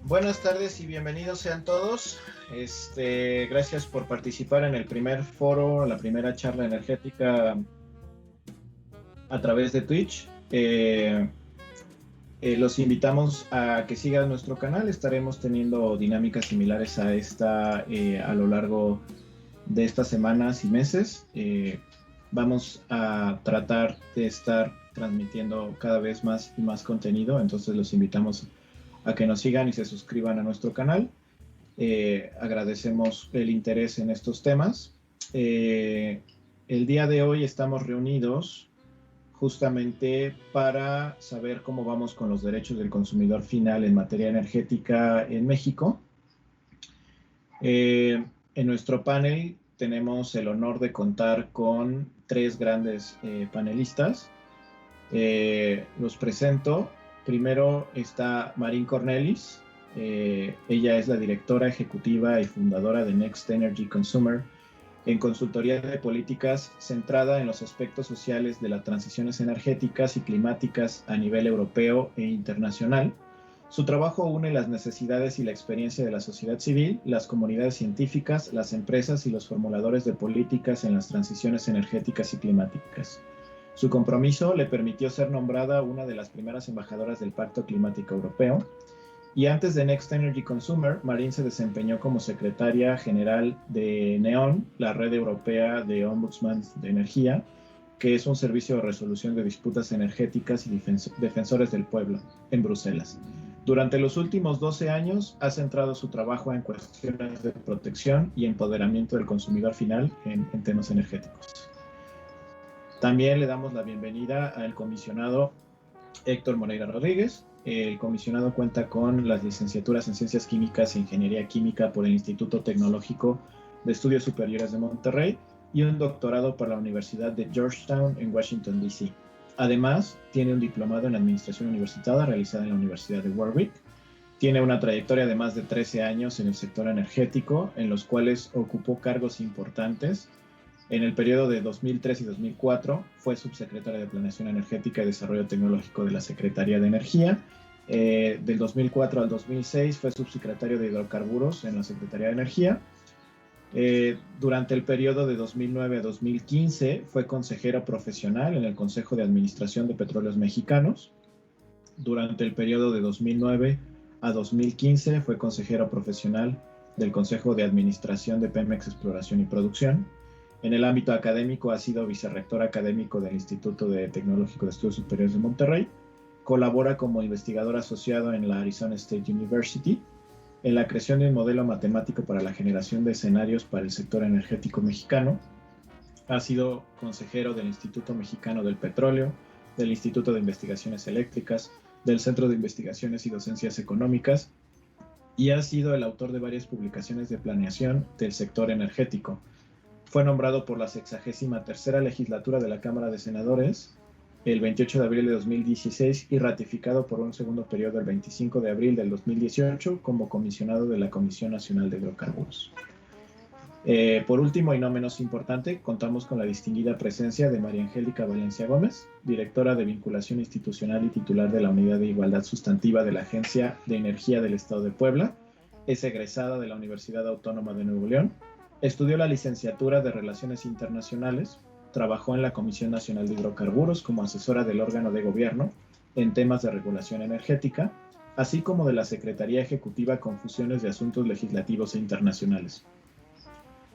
Buenas tardes y bienvenidos sean todos. Gracias por participar en el primer foro, la primera charla energética a través de Twitch. Los invitamos a que sigan nuestro canal. Estaremos teniendo dinámicas similares a esta a lo largo de estas semanas y meses. Vamos a tratar de estar transmitiendo cada vez más y más contenido, entonces los invitamos a que nos sigan y se suscriban a nuestro canal. Agradecemos el interés en estos temas. El día de hoy estamos reunidos justamente para saber cómo vamos con los derechos del consumidor final en materia energética en México. En nuestro panel tenemos el honor de contar con tres grandes panelistas. Los presento. Primero está Marín Cornelis. Ella es la directora ejecutiva y fundadora de Next Energy Consumer, en consultoría de políticas centrada en los aspectos sociales de las transiciones energéticas y climáticas a nivel europeo e internacional. Su trabajo une las necesidades y la experiencia de la sociedad civil, las comunidades científicas, las empresas y los formuladores de políticas en las transiciones energéticas y climáticas. Su compromiso le permitió ser nombrada una de las primeras embajadoras del Pacto Climático Europeo. Y antes de Next Energy Consumer, Marín se desempeñó como secretaria general de NEON, la red europea de Ombudsmans de Energía, que es un servicio de resolución de disputas energéticas y defensores del pueblo, en Bruselas. Durante los últimos 12 años ha centrado su trabajo en cuestiones de protección y empoderamiento del consumidor final en temas energéticos. También le damos la bienvenida al comisionado Héctor Moreira Rodríguez. El comisionado cuenta con las licenciaturas en Ciencias Químicas e Ingeniería Química por el Instituto Tecnológico de Estudios Superiores de Monterrey y un doctorado por la Universidad de Georgetown en Washington, D.C. Además, tiene un diplomado en Administración Universitaria realizado en la Universidad de Warwick. Tiene una trayectoria de más de 13 años en el sector energético, en los cuales ocupó cargos importantes. En el periodo de 2003 y 2004 fue subsecretaria de Planeación Energética y Desarrollo Tecnológico de la Secretaría de Energía. Del 2004 al 2006 fue subsecretario de Hidrocarburos en la Secretaría de Energía. Durante el periodo de 2009 a 2015 fue consejero profesional en el Consejo de Administración de Petróleos Mexicanos. Durante el periodo de 2009 a 2015 fue consejero profesional del Consejo de Administración de Pemex Exploración y Producción. En el ámbito académico ha sido vicerrector académico del Instituto Tecnológico de Estudios Superiores de Monterrey. Colabora como investigador asociado en la Arizona State University en la creación de un modelo matemático para la generación de escenarios para el sector energético mexicano. Ha sido consejero del Instituto Mexicano del Petróleo, del Instituto de Investigaciones Eléctricas, del Centro de Investigaciones y Docencias Económicas y ha sido el autor de varias publicaciones de planeación del sector energético. Fue nombrado por la 63ª legislatura de la Cámara de Senadores el 28 de abril de 2016 y ratificado por un segundo periodo el 25 de abril del 2018 como comisionado de la Comisión Nacional de Hidrocarburos. Por último y no menos importante, contamos con la distinguida presencia de María Angélica Valencia Gómez, directora de Vinculación Institucional y titular de la Unidad de Igualdad Sustantiva de la Agencia de Energía del Estado de Puebla. Es egresada de la Universidad Autónoma de Nuevo León. Estudió la licenciatura de Relaciones Internacionales, trabajó en la Comisión Nacional de Hidrocarburos como asesora del órgano de gobierno en temas de regulación energética, así como de la Secretaría Ejecutiva con funciones de asuntos legislativos e internacionales.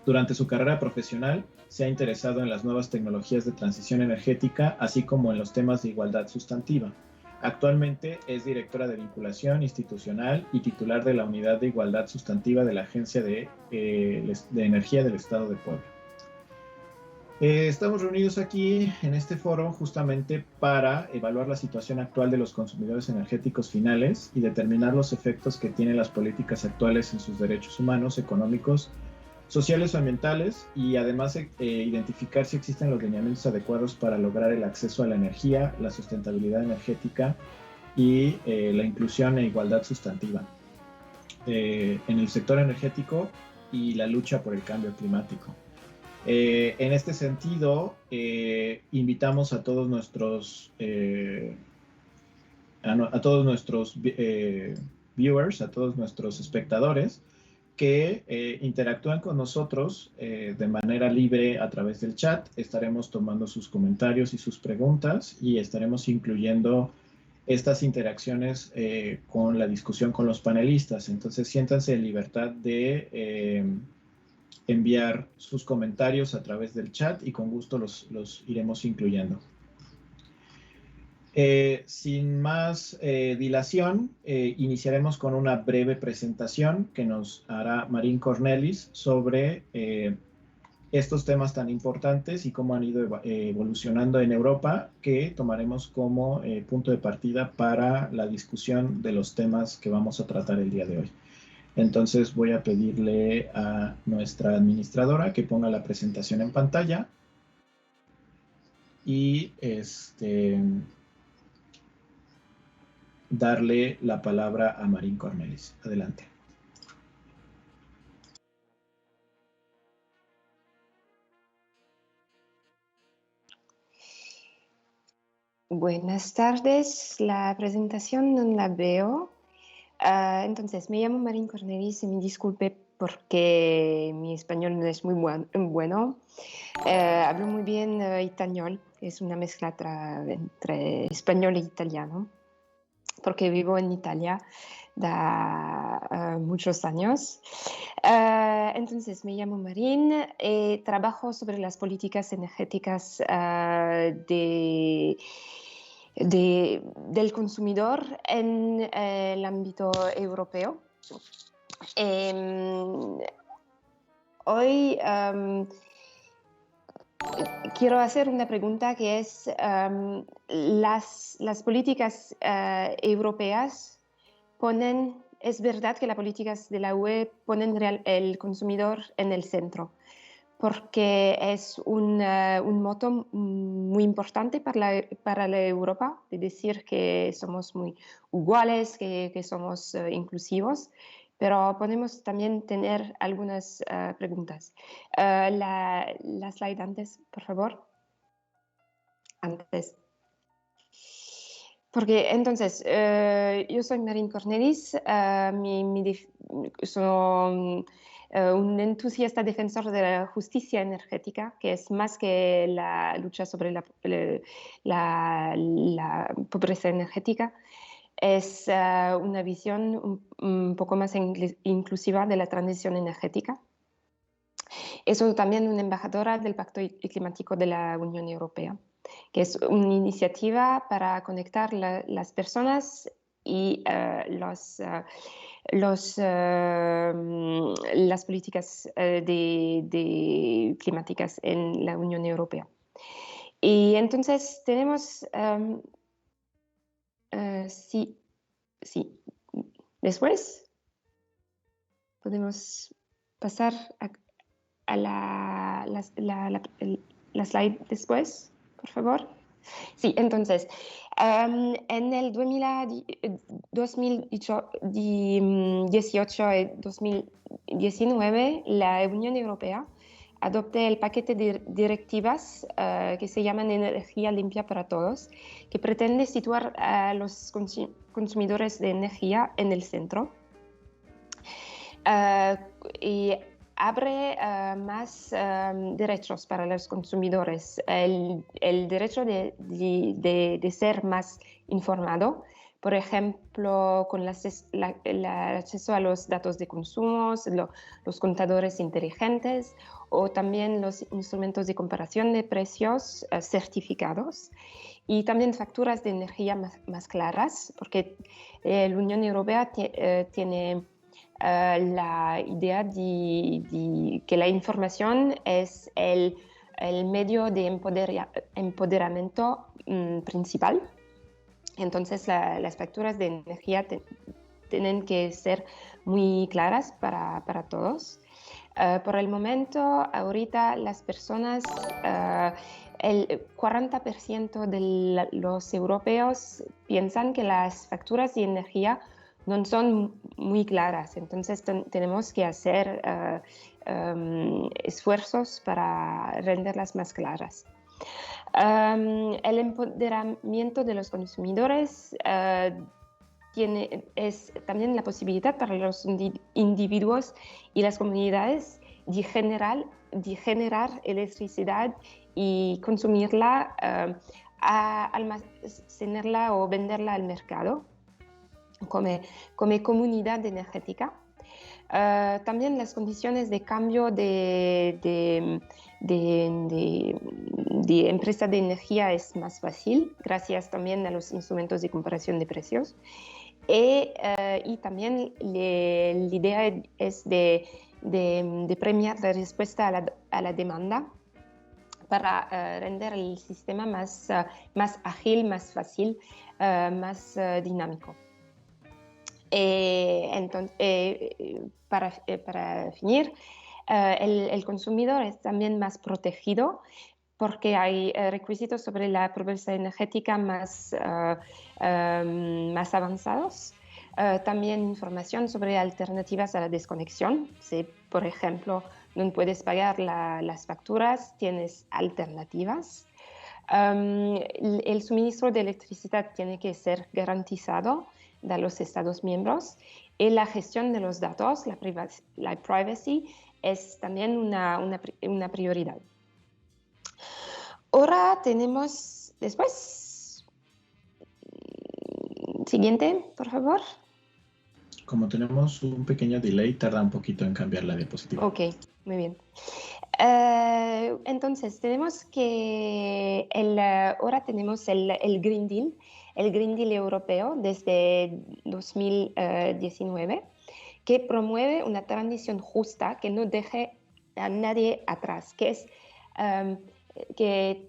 Durante su carrera profesional se ha interesado en las nuevas tecnologías de transición energética, así como en los temas de igualdad sustantiva. Actualmente es directora de Vinculación Institucional y titular de la Unidad de Igualdad Sustantiva de la Agencia de Energía del Estado de Puebla. Estamos reunidos aquí en este foro justamente para evaluar la situación actual de los consumidores energéticos finales y determinar los efectos que tienen las políticas actuales en sus derechos humanos, económicos, sociales o ambientales y además identificar si existen los lineamientos adecuados para lograr el acceso a la energía, la sustentabilidad energética y la inclusión e igualdad sustantiva en el sector energético y la lucha por el cambio climático. En este sentido, invitamos a todos nuestros viewers, a todos nuestros espectadores, que interactúan con nosotros de manera libre a través del chat. Estaremos tomando sus comentarios y sus preguntas y estaremos incluyendo estas interacciones con la discusión con los panelistas. Entonces, siéntanse en libertad de enviar sus comentarios a través del chat y con gusto los iremos incluyendo. Sin más dilación, iniciaremos con una breve presentación que nos hará Marín Cornelis sobre estos temas tan importantes y cómo han ido evolucionando en Europa, que tomaremos como punto de partida para la discusión de los temas que vamos a tratar el día de hoy. Entonces voy a pedirle a nuestra administradora que ponga la presentación en pantalla y darle la palabra a Marín Cornelis. Adelante. Buenas tardes, la presentación no la veo. Entonces, me llamo Marín Cornelis y me disculpe porque mi español no es muy bueno. Hablo muy bien español, es una mezcla entre español e italiano, porque vivo en Italia da muchos años. Entonces, me llamo Marín y trabajo sobre las políticas energéticas del consumidor en el ámbito europeo. Hoy quiero hacer una pregunta que es, las políticas europeas es verdad que las políticas de la UE ponen el consumidor en el centro, porque es un moto muy importante para la Europa, de decir que somos muy iguales, que somos inclusivos, pero podemos también tener algunas preguntas. La slide antes, por favor. Antes. Porque entonces, yo soy Marín Cornelis, soy un entusiasta defensor de la justicia energética, que es más que la lucha sobre la pobreza energética. Es una visión un poco más inclusiva de la transición energética. Soy también una embajadora del Pacto Climático de la Unión Europea, que es una iniciativa para conectar las personas y las políticas climáticas en la Unión Europea. Y entonces tenemos... sí. Después podemos pasar a la slide después, por favor. Sí, entonces, en el 2018 y 2019, la Unión Europea adoptó el paquete de directivas que se llaman Energía Limpia para Todos, que pretende situar a los consumidores de energía en el centro. Y abre más derechos para los consumidores. El derecho de ser más informado, por ejemplo, con el acceso a los datos de consumo, los contadores inteligentes o también los instrumentos de comparación de precios certificados y también facturas de energía más claras, porque la Unión Europea tiene la idea de que la información es el medio de empoderamiento principal. Entonces las facturas de energía tienen que ser muy claras para todos. Por el momento, ahorita las personas, el 40% de los europeos piensan que las facturas de energía no son muy claras, entonces tenemos que hacer esfuerzos para renderlas más claras. El empoderamiento de los consumidores es también la posibilidad para los individuos y las comunidades de generar electricidad y consumirla, almacenarla o venderla al mercado como comunidad energética. También las condiciones de cambio de empresa de energía es más fácil, gracias también a los instrumentos de comparación de precios. Y también la idea es de premiar la respuesta a la demanda para render el sistema más ágil, más fácil, más dinámico. Entonces, para finir, el consumidor es también más protegido porque hay requisitos sobre la pobreza energética más avanzados. También información sobre alternativas a la desconexión. Si, por ejemplo, no puedes pagar las facturas, tienes alternativas. El suministro de electricidad tiene que ser garantizado de los Estados miembros y la gestión de los datos, la privacy, es también una prioridad. Ahora tenemos después. Siguiente, por favor. Como tenemos un pequeño delay, tarda un poquito en cambiar la diapositiva. Ok, muy bien. Entonces, tenemos que ahora tenemos el Green Deal, el Green Deal europeo desde 2019, que promueve una transición justa que no deje a nadie atrás, que es que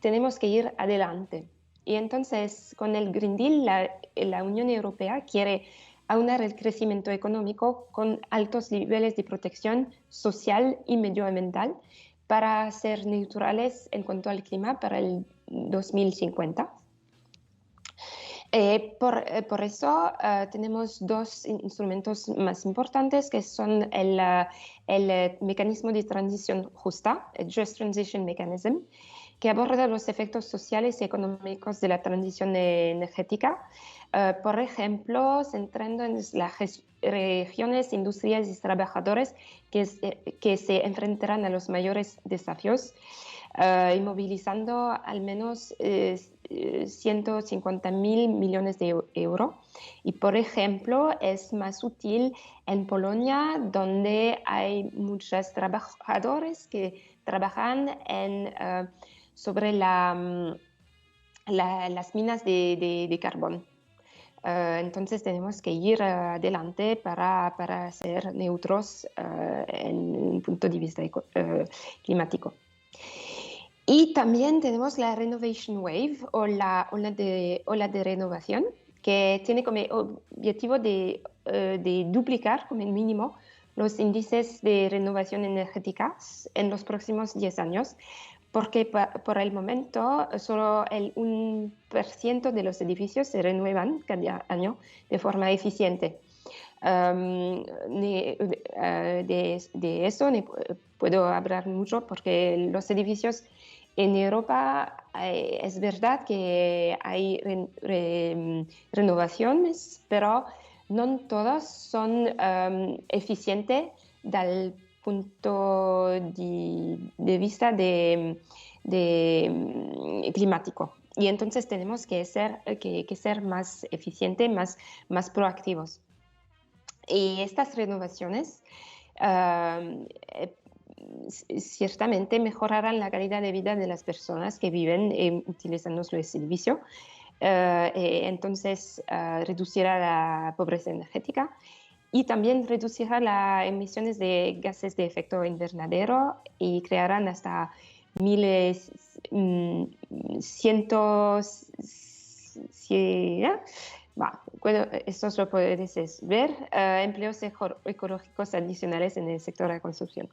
tenemos que ir adelante. Y entonces, con el Green Deal, la Unión Europea quiere aunar el crecimiento económico con altos niveles de protección social y medioambiental para ser neutrales en cuanto al clima para el 2050. Por eso tenemos dos instrumentos más importantes que son el mecanismo de transición justa, el Just Transition Mechanism, que aborda los efectos sociales y económicos de la transición energética, por ejemplo, centrando en las regiones, industrias y trabajadores que se enfrentarán a los mayores desafíos, y movilizando al menos 150.000 millones de euros. Y, por ejemplo, es más útil en Polonia, donde hay muchos trabajadores que trabajan sobre las minas de carbón. Entonces tenemos que ir adelante para ser neutros en un punto de vista climático. Y también tenemos la Renovation Wave o la ola de renovación, que tiene como objetivo de duplicar como mínimo los índices de renovación energética en los próximos 10 años, porque por el momento solo el 1% de los edificios se renuevan cada año de forma eficiente. De eso puedo hablar mucho porque los edificios en Europa es verdad que hay renovaciones, pero no todas son eficientes del punto de vista climático. Y entonces tenemos que ser más eficientes, más proactivos. Y estas renovaciones ciertamente mejorarán la calidad de vida de las personas que viven utilizando el servicio. Entonces reducirá la pobreza energética y también reducirá las emisiones de gases de efecto invernadero y crearán hasta 1.100. Bueno, esto lo puedes ver, empleos ecológicos adicionales en el sector de la construcción.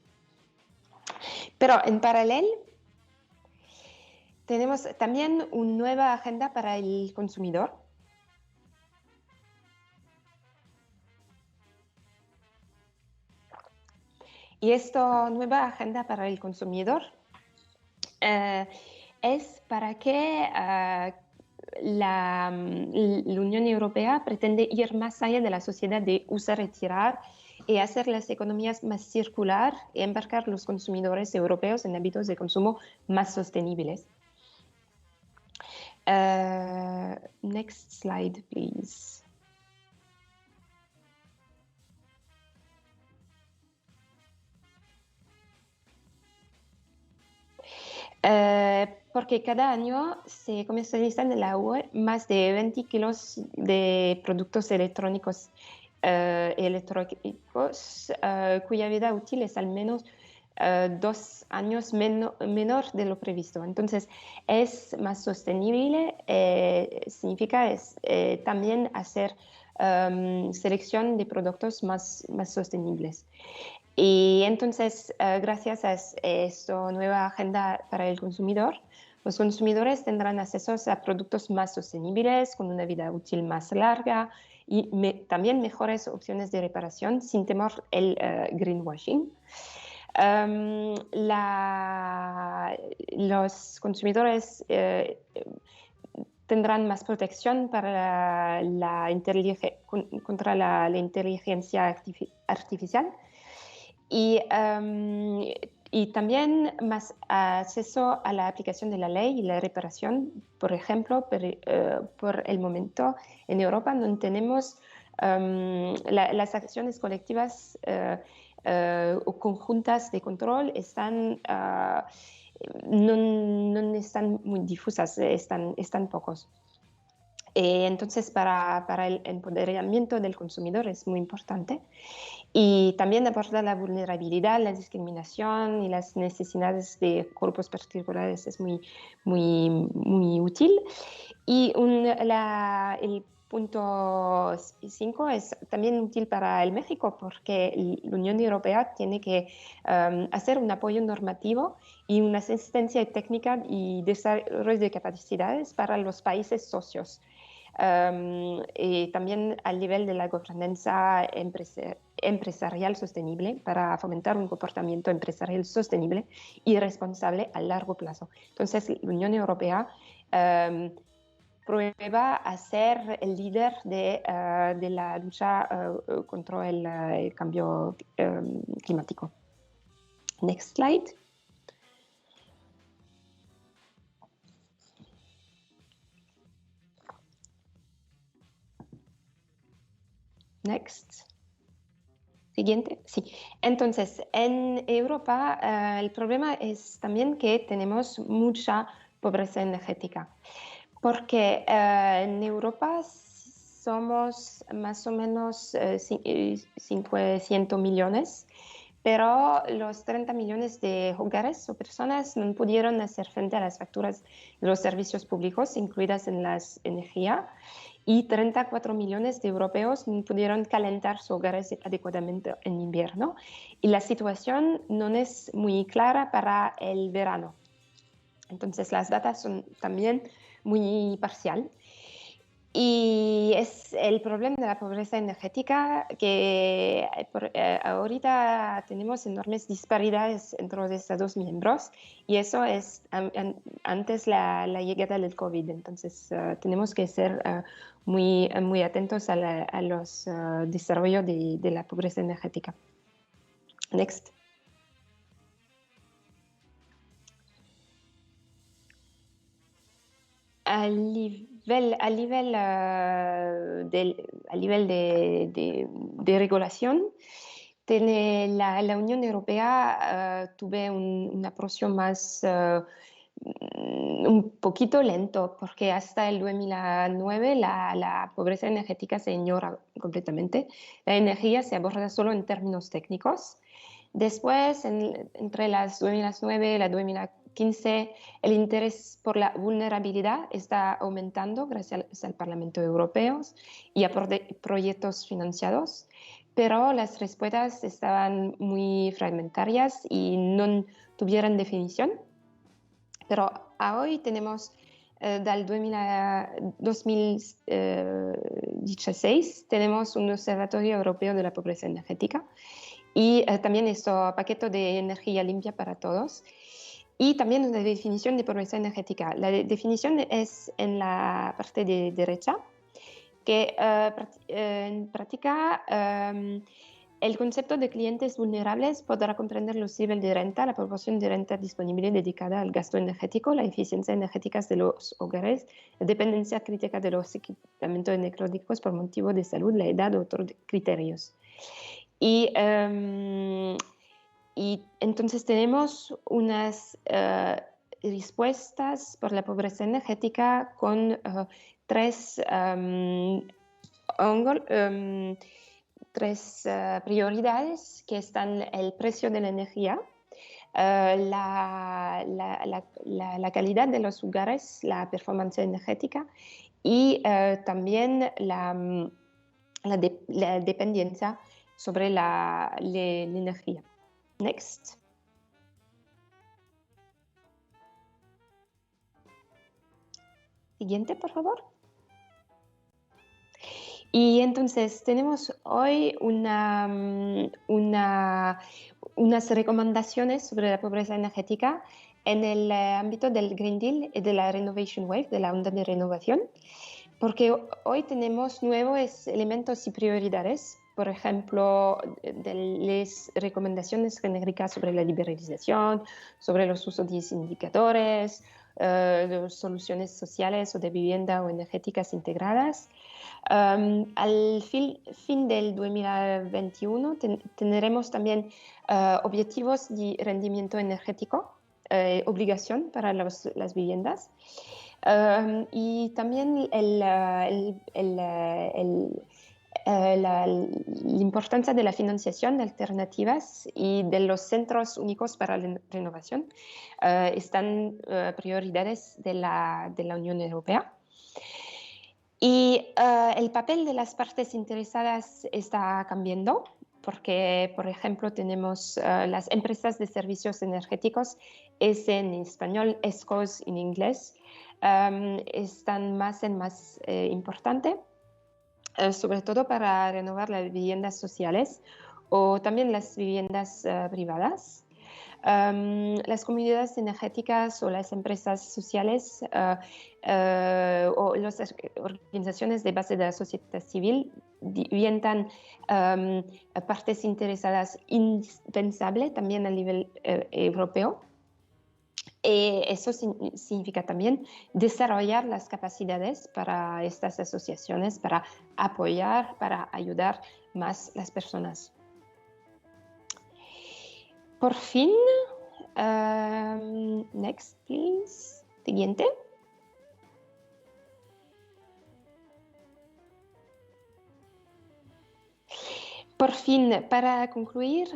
Pero en paralelo, tenemos también una nueva agenda para el consumidor. Y esta nueva agenda para el consumidor es para que la Unión Europea pretende ir más allá de la sociedad de usar y tirar y hacer las economías más circular y embarcar los consumidores europeos en hábitos de consumo más sostenibles. Next slide, please. Porque cada año se comercializan en la UE más de 20 kilos de productos electrónicos cuya vida útil es al menos 2 años menor de lo previsto. Entonces, es más sostenible, significa también hacer selección de productos más sostenibles. Y entonces, gracias a esta nueva agenda para el consumidor, los consumidores tendrán acceso a productos más sostenibles, con una vida útil más larga y también mejores opciones de reparación sin temor el greenwashing. Los consumidores tendrán más protección para contra la inteligencia artificial. Y también más acceso a la aplicación de la ley y la reparación. Por ejemplo, por el momento en Europa no tenemos las acciones colectivas o conjuntas de control no están muy difusas, están pocos. Entonces, para el empoderamiento del consumidor es muy importante. Y también abordar la vulnerabilidad, la discriminación y las necesidades de grupos particulares es muy útil. Y el punto 5 es también útil para el México porque la Unión Europea tiene que hacer un apoyo normativo y una asistencia técnica y desarrollo de capacidades para los países socios. Y también al nivel de la gobernanza empresarial sostenible para fomentar un comportamiento empresarial sostenible y responsable a largo plazo. Entonces, la Unión Europea prueba a ser el líder de la lucha contra el cambio climático. Next slide. Next. Siguiente. Sí. Entonces, en Europa el problema es también que tenemos mucha pobreza energética, porque en Europa somos más o menos 500 millones, pero los 30 millones de hogares o personas no pudieron hacer frente a las facturas de los servicios públicos incluidas en la energía. Y 34 millones de europeos no pudieron calentar sus hogares adecuadamente en invierno. Y la situación no es muy clara para el verano. Entonces, las datas son también muy parcial. Y es el problema de la pobreza energética que ahorita tenemos enormes disparidades entre los Estados miembros y eso es antes la llegada del COVID. Entonces tenemos que ser muy atentos a los desarrollos de la pobreza energética. Next. A nivel de regulación, la Unión Europea tuvo una aproximación más un poquito lento, porque hasta el 2009 la pobreza energética se ignora completamente. La energía se aborda solo en términos técnicos. Después, entre las 2009 y la 2015, el interés por la vulnerabilidad está aumentando gracias al Parlamento Europeo y a proyectos financiados, pero las respuestas estaban muy fragmentarias y no tuvieron definición. Pero hoy tenemos, del 2016, tenemos un Observatorio Europeo de la Pobreza Energética y también este paquete de energía limpia para todos. Y también una definición de pobreza energética. La definición es en la parte de derecha, que en práctica el concepto de clientes vulnerables podrá comprender los niveles de renta, la proporción de renta disponible dedicada al gasto energético, la eficiencia energética de los hogares, la dependencia crítica de los equipamientos electrónicos por motivo de salud, la edad u otros criterios. Y entonces tenemos unas respuestas por la pobreza energética con tres prioridades, que están el precio de la energía, la calidad de los hogares, la performance energética y también la dependencia sobre la energía. Next. Siguiente, por favor. Y entonces tenemos hoy unas recomendaciones sobre la pobreza energética en el ámbito del Green Deal y de la Renovation Wave, de la onda de renovación, porque hoy tenemos nuevos elementos y prioridades. Por ejemplo, de las recomendaciones genéricas sobre la liberalización, sobre los usos de indicadores, de soluciones sociales o de vivienda o energéticas integradas. Al fin del 2021 tendremos también objetivos de rendimiento energético, obligación para las viviendas. Y también la importancia de la financiación de alternativas y de los centros únicos para la renovación están prioridades de la Unión Europea. Y el papel de las partes interesadas está cambiando, porque, por ejemplo, tenemos las empresas de servicios energéticos, ESE en español, ESCOs en inglés, están más y más importantes, sobre todo para renovar las viviendas sociales o también las viviendas privadas. Las comunidades energéticas o las empresas sociales o las organizaciones de base de la sociedad civil diviendan partes interesadas indispensables también a nivel europeo. Eso significa también desarrollar las capacidades para estas asociaciones, para apoyar, para ayudar más a las personas. Por fin, next please, siguiente. Por fin, para concluir,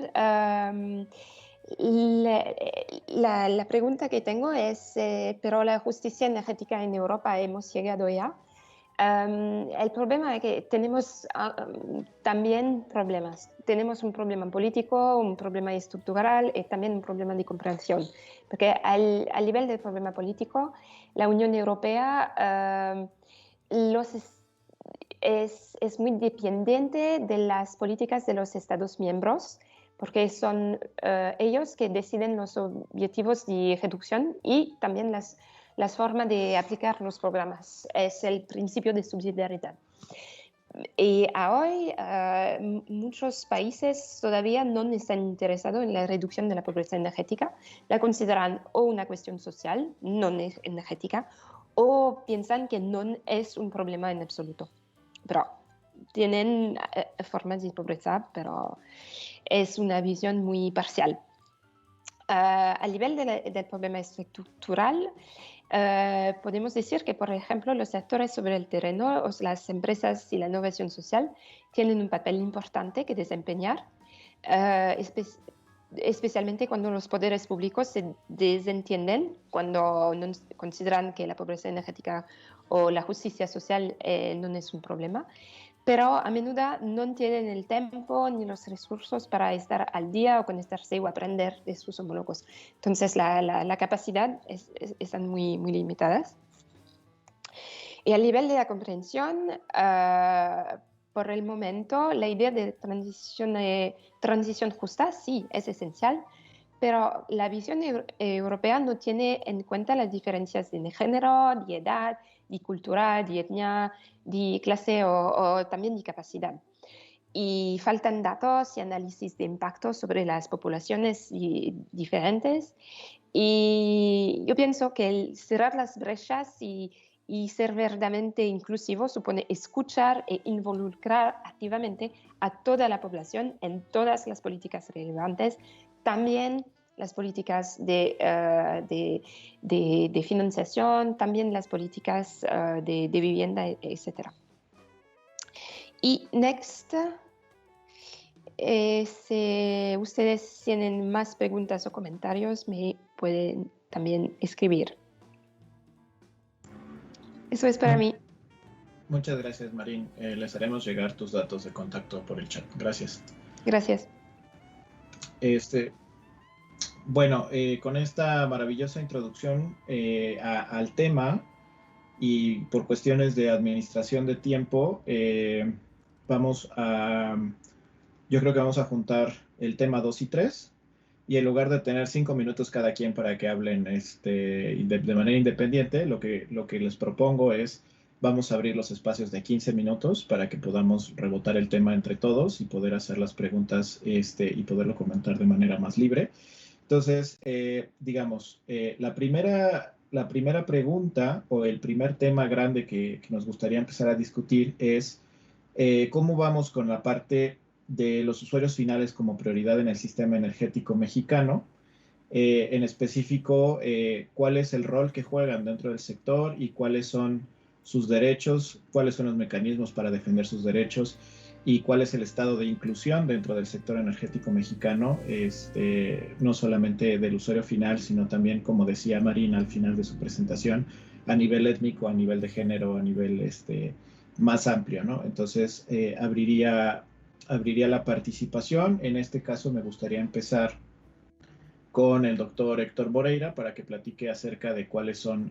la pregunta que tengo es, ¿pero la justicia energética en Europa hemos llegado ya? El problema es que tenemos también problemas. Tenemos un problema político, un problema estructural y también un problema de comprensión. Porque al nivel del problema político, la Unión Europea es muy dependiente de las políticas de los Estados miembros, porque son ellos que deciden los objetivos de reducción y también las formas de aplicar los programas. Es el principio de subsidiariedad. Y hoy muchos países todavía no están interesados en la reducción de la pobreza energética. La consideran o una cuestión social, no energética, o piensan que no es un problema en absoluto. Pero tienen formas de pobreza, pero es una visión muy parcial. A nivel del problema estructural, podemos decir que, por ejemplo, los actores sobre el terreno, las empresas y la innovación social tienen un papel importante que desempeñar, especialmente cuando los poderes públicos se desentienden, cuando no consideran que la pobreza energética o la justicia social no es un problema, pero a menudo no tienen el tiempo ni los recursos para estar al día o conectarse o aprender de sus homólogos. Entonces, la capacidad están muy, muy limitadas. Y a nivel de la comprensión, por el momento, la idea de transición justa sí es esencial, pero la visión europea no tiene en cuenta las diferencias de género, de edad, de cultura, de etnia, de clase o también de capacidad. Y faltan datos y análisis de impacto sobre las poblaciones diferentes. Y yo pienso que el cerrar las brechas y ser verdaderamente inclusivo supone escuchar e involucrar activamente a toda la población en todas las políticas relevantes, también las políticas de financiación, también las políticas de vivienda, etc. Y next, si ustedes tienen más preguntas o comentarios, me pueden también escribir. Eso es para mí. Muchas gracias, Marín. Les haremos llegar tus datos de contacto por el chat. Gracias. Gracias. Bueno, con esta maravillosa introducción al tema y por cuestiones de administración de tiempo, yo creo que vamos a juntar el tema 2 y 3 y en lugar de tener 5 minutos cada quien para que hablen de manera independiente, lo que les propongo es vamos a abrir los espacios de 15 minutos para que podamos rebotar el tema entre todos y poder hacer las preguntas y poderlo comentar de manera más libre. Entonces, digamos, la primera pregunta o el primer tema grande que nos gustaría empezar a discutir es cómo vamos con la parte de los usuarios finales como prioridad en el sistema energético mexicano. En específico, cuál es el rol que juegan dentro del sector y cuáles son sus derechos, cuáles son los mecanismos para defender sus derechos y cuál es el estado de inclusión dentro del sector energético mexicano, no solamente del usuario final, sino también, como decía Marina al final de su presentación, a nivel étnico, a nivel de género, a nivel más amplio, ¿no? Entonces, abriría la participación. En este caso, me gustaría empezar con el doctor Héctor Moreira para que platique acerca de cuáles son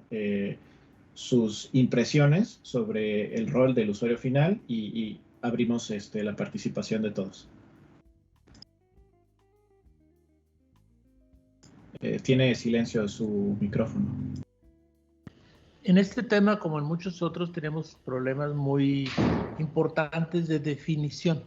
sus impresiones sobre el rol del usuario final y abrimos la participación de todos. Tiene silencio su micrófono. En este tema, como en muchos otros, tenemos problemas muy importantes de definición.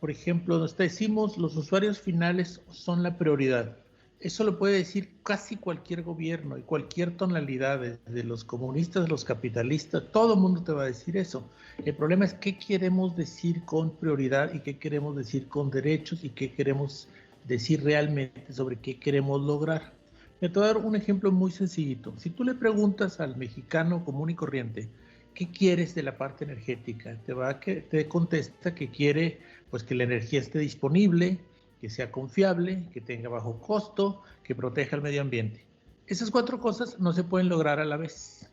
Por ejemplo, nos decimos los usuarios finales son la prioridad. Eso lo puede decir casi cualquier gobierno y cualquier tonalidad, desde los comunistas, los capitalistas, todo el mundo te va a decir eso. El problema es qué queremos decir con prioridad y qué queremos decir con derechos y qué queremos decir realmente sobre qué queremos lograr. Me voy a dar un ejemplo muy sencillito. Si tú le preguntas al mexicano común y corriente, ¿qué quieres de la parte energética? Te contesta que quiere pues, que la energía esté disponible, que sea confiable, que tenga bajo costo, que proteja el medio ambiente. Esas 4 cosas no se pueden lograr a la vez.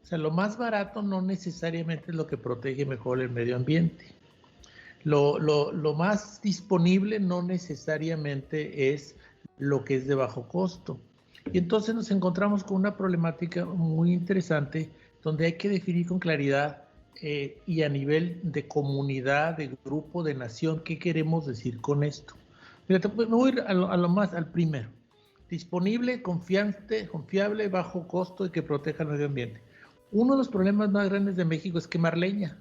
O sea, lo más barato no necesariamente es lo que protege mejor el medio ambiente. Lo más disponible no necesariamente es lo que es de bajo costo. Y entonces nos encontramos con una problemática muy interesante donde hay que definir con claridad y a nivel de comunidad, de grupo, de nación, ¿qué queremos decir con esto? Fíjate, pues me voy a ir al primero. Disponible, confiable, bajo costo y que proteja el medio ambiente. Uno de los problemas más grandes de México es quemar leña.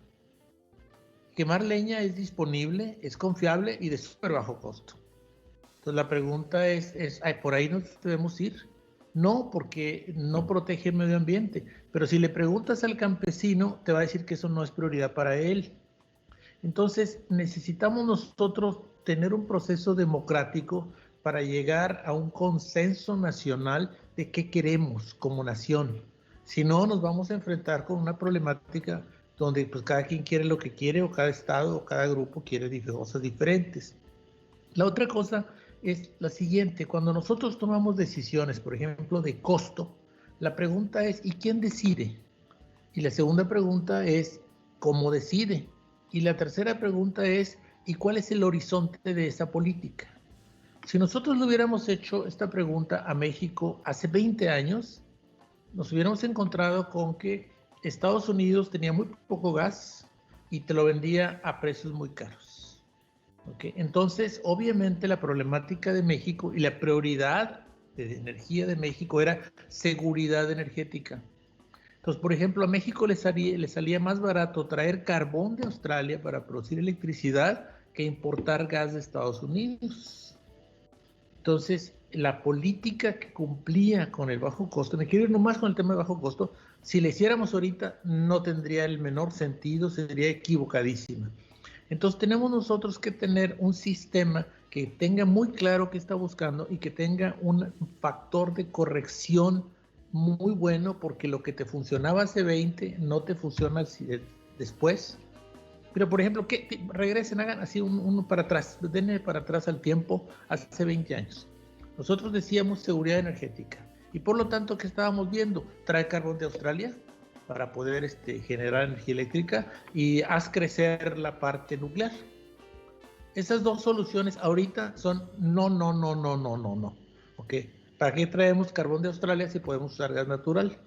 Quemar leña es disponible, es confiable y de súper bajo costo. Entonces la pregunta es ¿por ahí nos debemos ir? No, porque no protege el medio ambiente. Pero si le preguntas al campesino, te va a decir que eso no es prioridad para él. Entonces necesitamos nosotros tener un proceso democrático para llegar a un consenso nacional de qué queremos como nación. Si no, nos vamos a enfrentar con una problemática donde pues, cada quien quiere lo que quiere, o cada estado o cada grupo quiere cosas diferentes. La otra cosa es la siguiente: cuando nosotros tomamos decisiones, por ejemplo, de costo, la pregunta es ¿y quién decide? Y la segunda pregunta es ¿cómo decide? Y la tercera pregunta es ¿y cuál es el horizonte de esa política? Si nosotros le hubiéramos hecho esta pregunta a México hace 20 años, nos hubiéramos encontrado con que Estados Unidos tenía muy poco gas y te lo vendía a precios muy caros. ¿Okay? Entonces, obviamente la problemática de México y la prioridad de energía de México era seguridad energética. Entonces, por ejemplo, a México le salía más barato traer carbón de Australia para producir electricidad que importar gas de Estados Unidos. Entonces, la política que cumplía con el bajo costo, me quiero ir nomás con el tema de bajo costo, si la hiciéramos ahorita no tendría el menor sentido, sería equivocadísima. Entonces tenemos nosotros que tener un sistema que tenga muy claro qué está buscando y que tenga un factor de corrección muy bueno, porque lo que te funcionaba hace 20 no te funciona después. Pero por ejemplo, regresen, hagan así uno para atrás, denle para atrás al tiempo, hace 20 años. Nosotros decíamos seguridad energética y por lo tanto, ¿qué estábamos viendo? Trae carbón de Australia para poder generar energía eléctrica y haz crecer la parte nuclear. Esas dos soluciones ahorita son no. ¿Ok? ¿Para qué traemos carbón de Australia si podemos usar gas natural?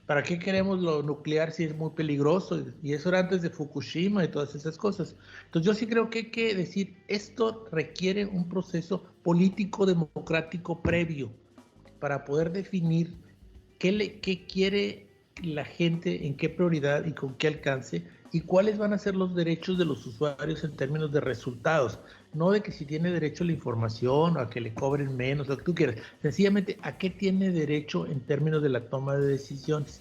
¿Para qué queremos lo nuclear si es muy peligroso? Y eso era antes de Fukushima y todas esas cosas. Entonces yo sí creo que hay que decir, esto requiere un proceso político democrático previo para poder definir qué quiere la gente, en qué prioridad y con qué alcance, y cuáles van a ser los derechos de los usuarios en términos de resultados. No de que si tiene derecho a la información o a que le cobren menos, lo que tú quieras. Sencillamente, ¿a qué tiene derecho en términos de la toma de decisiones?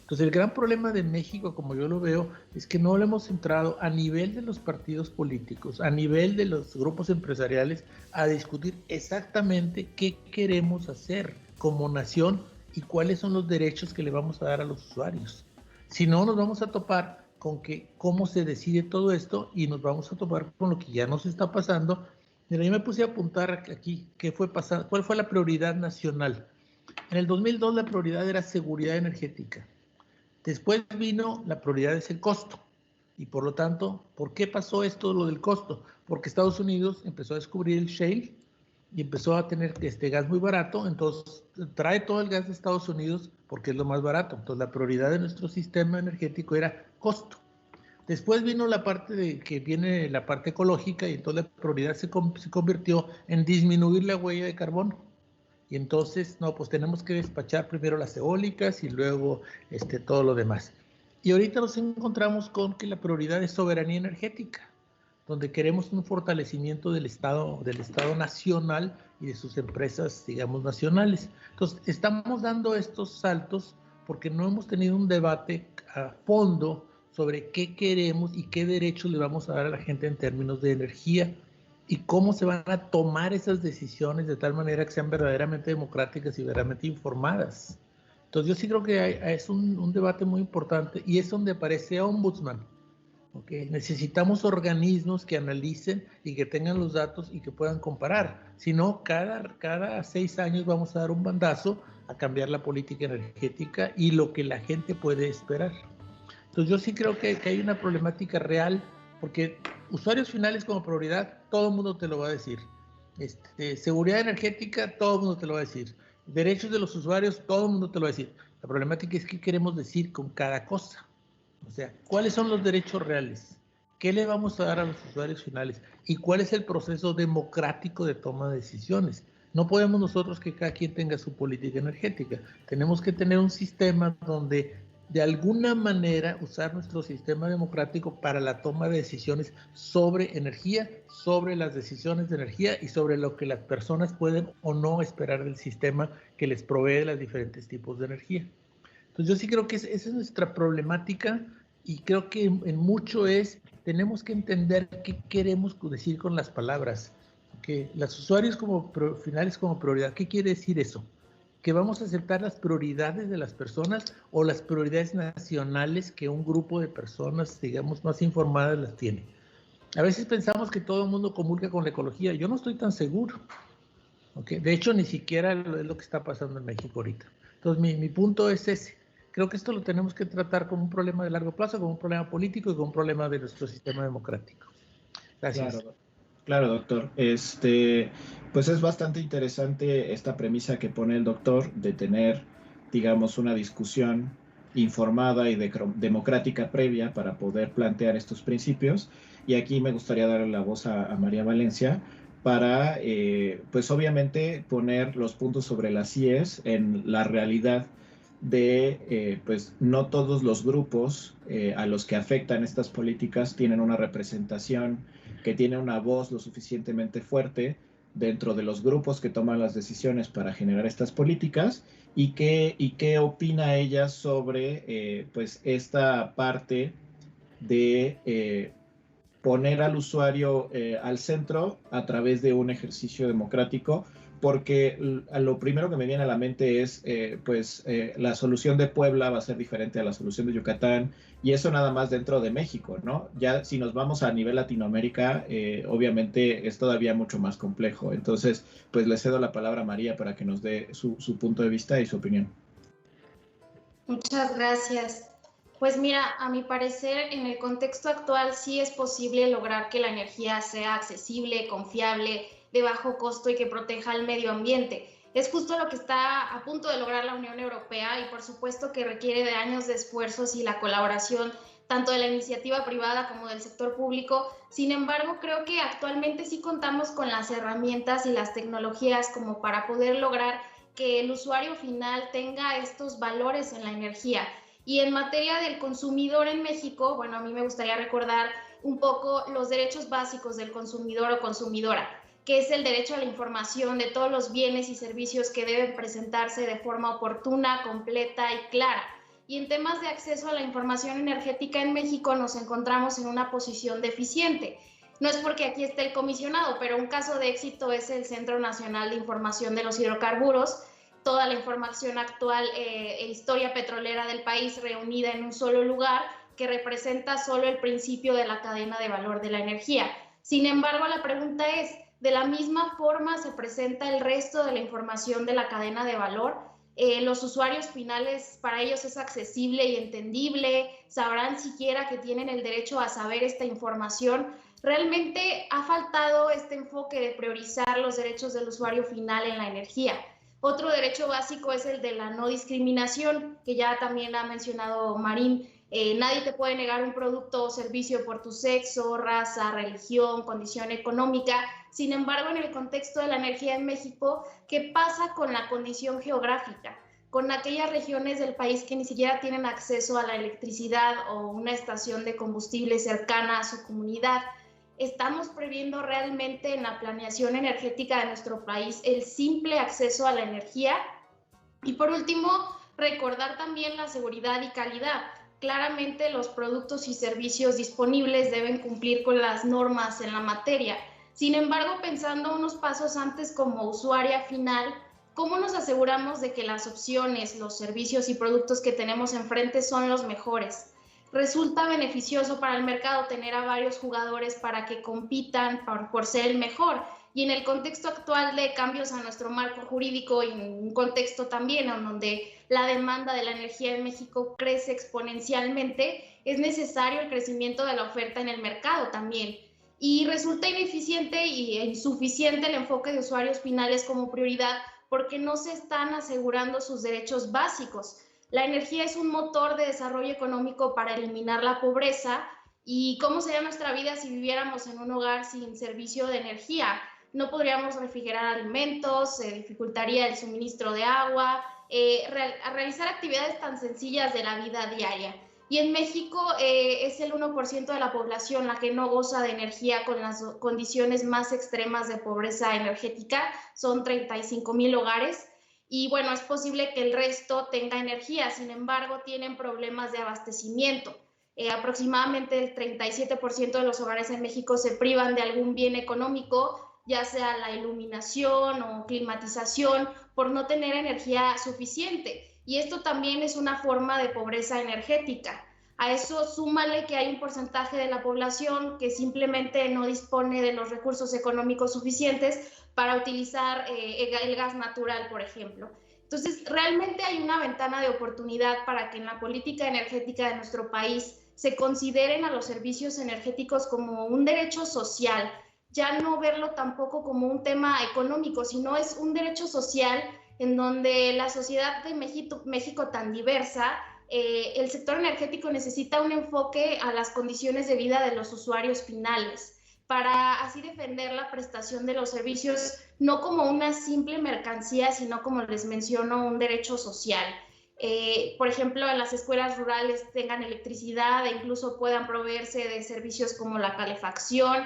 Entonces, el gran problema de México, como yo lo veo, es que no lo hemos entrado a nivel de los partidos políticos, a nivel de los grupos empresariales, a discutir exactamente qué queremos hacer como nación y cuáles son los derechos que le vamos a dar a los usuarios. Si no, nos vamos a topar con cómo se decide todo esto y nos vamos a topar con lo que ya nos está pasando. Mira, yo me puse a apuntar aquí cuál fue la prioridad nacional. En el 2002 la prioridad era seguridad energética. Después vino la prioridad es el costo. Y por lo tanto, ¿por qué pasó esto, lo del costo? Porque Estados Unidos empezó a descubrir el shale y empezó a tener gas muy barato, entonces trae todo el gas de Estados Unidos porque es lo más barato. Entonces la prioridad de nuestro sistema energético era costo. Después vino la parte viene la parte ecológica y entonces la prioridad se convirtió en disminuir la huella de carbono. Y entonces, no, pues tenemos que despachar primero las eólicas y luego todo lo demás. Y ahorita nos encontramos con que la prioridad es soberanía energética, donde queremos un fortalecimiento del Estado nacional y de sus empresas, digamos, nacionales. Entonces, estamos dando estos saltos porque no hemos tenido un debate a fondo sobre qué queremos y qué derechos le vamos a dar a la gente en términos de energía y cómo se van a tomar esas decisiones de tal manera que sean verdaderamente democráticas y verdaderamente informadas. Entonces yo sí creo que es un debate muy importante y es donde aparece Ombudsman. ¿Okay? Necesitamos organismos que analicen y que tengan los datos y que puedan comparar. Si no, cada 6 años vamos a dar un bandazo a cambiar la política energética y lo que la gente puede esperar. Entonces yo sí creo que hay una problemática real, porque usuarios finales como prioridad, todo el mundo te lo va a decir. Seguridad energética, todo el mundo te lo va a decir. Derechos de los usuarios, todo el mundo te lo va a decir. La problemática es qué queremos decir con cada cosa. O sea, ¿cuáles son los derechos reales? ¿Qué le vamos a dar a los usuarios finales? ¿Y cuál es el proceso democrático de toma de decisiones? No podemos nosotros que cada quien tenga su política energética. Tenemos que tener un sistema donde de alguna manera usar nuestro sistema democrático para la toma de decisiones sobre energía, sobre las decisiones de energía y sobre lo que las personas pueden o no esperar del sistema que les provee los diferentes tipos de energía. Entonces yo sí creo que esa es nuestra problemática y creo que en mucho tenemos que entender qué queremos decir con las palabras. Que los usuarios finales como prioridad, ¿qué quiere decir eso? ¿Que vamos a aceptar las prioridades de las personas o las prioridades nacionales que un grupo de personas, digamos, más informadas las tiene? A veces pensamos que todo el mundo comulga con la ecología. Yo no estoy tan seguro. ¿Okay? De hecho, ni siquiera es lo que está pasando en México ahorita. Entonces, mi punto es ese. Creo que esto lo tenemos que tratar como un problema de largo plazo, como un problema político y como un problema de nuestro sistema democrático. Gracias. Claro, doctor. Pues es bastante interesante esta premisa que pone el doctor de tener, digamos, una discusión informada y democrática previa para poder plantear estos principios. y aquí me gustaría darle la voz a María Valencia para, pues obviamente, poner los puntos sobre las IES en la realidad de, pues no todos los grupos a los que afectan estas políticas tienen una representación que tiene una voz lo suficientemente fuerte dentro de los grupos que toman las decisiones para generar estas políticas y qué opina ella sobre pues esta parte de poner al usuario al centro a través de un ejercicio democrático, porque lo primero que me viene a la mente es, la solución de Puebla va a ser diferente a la solución de Yucatán, y eso nada más dentro de México, ¿no? Ya si nos vamos a nivel Latinoamérica, obviamente es todavía mucho más complejo. Entonces, pues le cedo la palabra a María para que nos dé su punto de vista y su opinión. Muchas gracias. Pues mira, a mi parecer, en el contexto actual sí es posible lograr que la energía sea accesible, confiable, de bajo costo y que proteja al medio ambiente. Es justo lo que está a punto de lograr la Unión Europea y por supuesto que requiere de años de esfuerzos y la colaboración tanto de la iniciativa privada como del sector público. Sin embargo, creo que actualmente sí contamos con las herramientas y las tecnologías como para poder lograr que el usuario final tenga estos valores en la energía. Y en materia del consumidor en México, bueno, a mí me gustaría recordar un poco los derechos básicos del consumidor o consumidora, que es el derecho a la información de todos los bienes y servicios que deben presentarse de forma oportuna, completa y clara. Y en temas de acceso a la información energética en México nos encontramos en una posición deficiente. No es porque aquí esté el comisionado, pero un caso de éxito es el Centro Nacional de Información de los Hidrocarburos, toda la información actual e historia petrolera del país reunida en un solo lugar que representa solo el principio de la cadena de valor de la energía. Sin embargo, la pregunta es, ¿de la misma forma se presenta el resto de la información de la cadena de valor? Los usuarios finales, para ellos es accesible y entendible, sabrán siquiera que tienen el derecho a saber esta información. Realmente ha faltado este enfoque de priorizar los derechos del usuario final en la energía. Otro derecho básico es el de la no discriminación, que ya también ha mencionado Marín. Nadie te puede negar un producto o servicio por tu sexo, raza, religión, condición económica. Sin embargo, en el contexto de la energía en México, ¿qué pasa con la condición geográfica? Con aquellas regiones del país que ni siquiera tienen acceso a la electricidad o una estación de combustible cercana a su comunidad. ¿Estamos previendo realmente en la planeación energética de nuestro país el simple acceso a la energía? Y por último, recordar también la seguridad y calidad. Claramente los productos y servicios disponibles deben cumplir con las normas en la materia. Sin embargo, pensando unos pasos antes como usuaria final, ¿cómo nos aseguramos de que las opciones, los servicios y productos que tenemos enfrente son los mejores? Resulta beneficioso para el mercado tener a varios jugadores para que compitan por ser el mejor. Y en el contexto actual de cambios a nuestro marco jurídico y en un contexto también en donde la demanda de la energía en México crece exponencialmente, es necesario el crecimiento de la oferta en el mercado también. Y resulta ineficiente e insuficiente el enfoque de usuarios finales como prioridad porque no se están asegurando sus derechos básicos. La energía es un motor de desarrollo económico para eliminar la pobreza. ¿Y cómo sería nuestra vida si viviéramos en un hogar sin servicio de energía? No podríamos refrigerar alimentos, se dificultaría el suministro de agua, realizar actividades tan sencillas de la vida diaria. Y en México es el 1% de la población la que no goza de energía con las condiciones más extremas de pobreza energética, son 35,000 hogares. Y bueno, es posible que el resto tenga energía, sin embargo, tienen problemas de abastecimiento. Aproximadamente el 37% de los hogares en México se privan de algún bien económico, ya sea la iluminación o climatización, por no tener energía suficiente. Y esto también es una forma de pobreza energética. A eso súmale que hay un porcentaje de la población que simplemente no dispone de los recursos económicos suficientes para utilizar el gas natural, por ejemplo. Entonces, realmente hay una ventana de oportunidad para que en la política energética de nuestro país se consideren a los servicios energéticos como un derecho social, ya no verlo tampoco como un tema económico, sino es un derecho social en donde la sociedad de México tan diversa el sector energético necesita un enfoque a las condiciones de vida de los usuarios finales, para así defender la prestación de los servicios no como una simple mercancía, sino, como les menciono, un derecho social. Por ejemplo, en las escuelas rurales tengan electricidad e incluso puedan proveerse de servicios como la calefacción.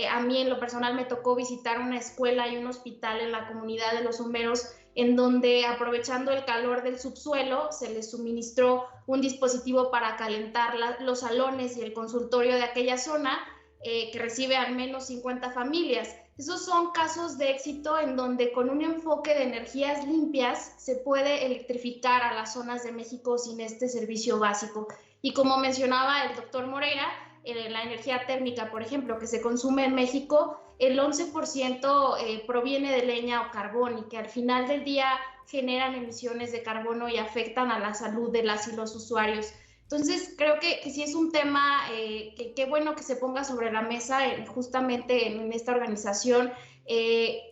A mí en lo personal me tocó visitar una escuela y un hospital en la comunidad de Los Humeros, en donde, aprovechando el calor del subsuelo, se les suministró un dispositivo para calentar los salones y el consultorio de aquella zona, que recibe al menos 50 familias. Esos son casos de éxito en donde, con un enfoque de energías limpias, se puede electrificar a las zonas de México sin este servicio básico. Y como mencionaba el doctor Moreira, la energía térmica, por ejemplo, que se consume en México, el 11% proviene de leña o carbón, y que al final del día generan emisiones de carbono y afectan a la salud de las y los usuarios. Entonces, creo que sí es un tema que qué bueno que se ponga sobre la mesa justamente en esta organización.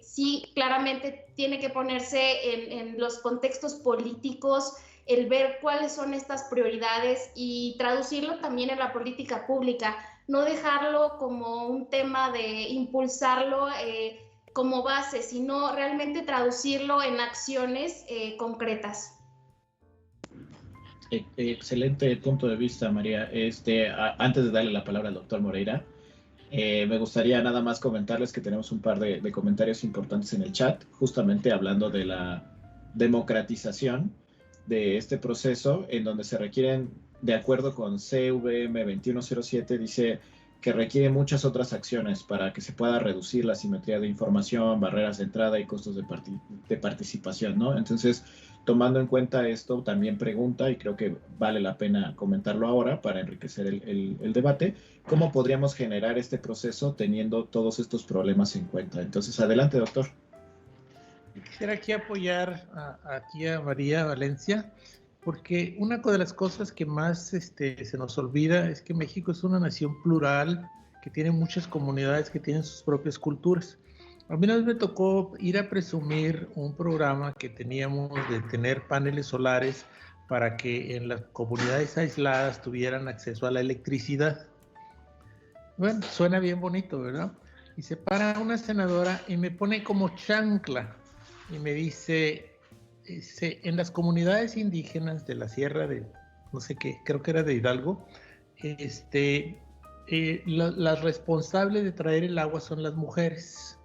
Sí, claramente tiene que ponerse en los contextos políticos, el ver cuáles son estas prioridades y traducirlo también en la política pública, no dejarlo como un tema de impulsarlo como base, sino realmente traducirlo en acciones concretas. Excelente punto de vista, María. Antes de darle la palabra al doctor Moreira, me gustaría nada más comentarles que tenemos un par de comentarios importantes en el chat, justamente hablando de la democratización de este proceso, en donde se requieren, de acuerdo con CVM 2107, dice que requiere muchas otras acciones para que se pueda reducir la asimetría de información, barreras de entrada y costos de participación, ¿no? Entonces, tomando en cuenta esto, también pregunta, y creo que vale la pena comentarlo ahora para enriquecer el debate, ¿cómo podríamos generar este proceso teniendo todos estos problemas en cuenta? Entonces, adelante, doctor. Quisiera aquí apoyar a María Valencia, porque una de las cosas que más se nos olvida es que México es una nación plural, que tiene muchas comunidades que tienen sus propias culturas. A mí una vez me tocó ir a presumir un programa que teníamos de tener paneles solares para que en las comunidades aisladas tuvieran acceso a la electricidad. Bueno, suena bien bonito, ¿verdad? Y se para una senadora y me pone como chancla y me dice, en las comunidades indígenas de la sierra de, no sé qué, creo que era de Hidalgo, las responsables de traer el agua son las mujeres.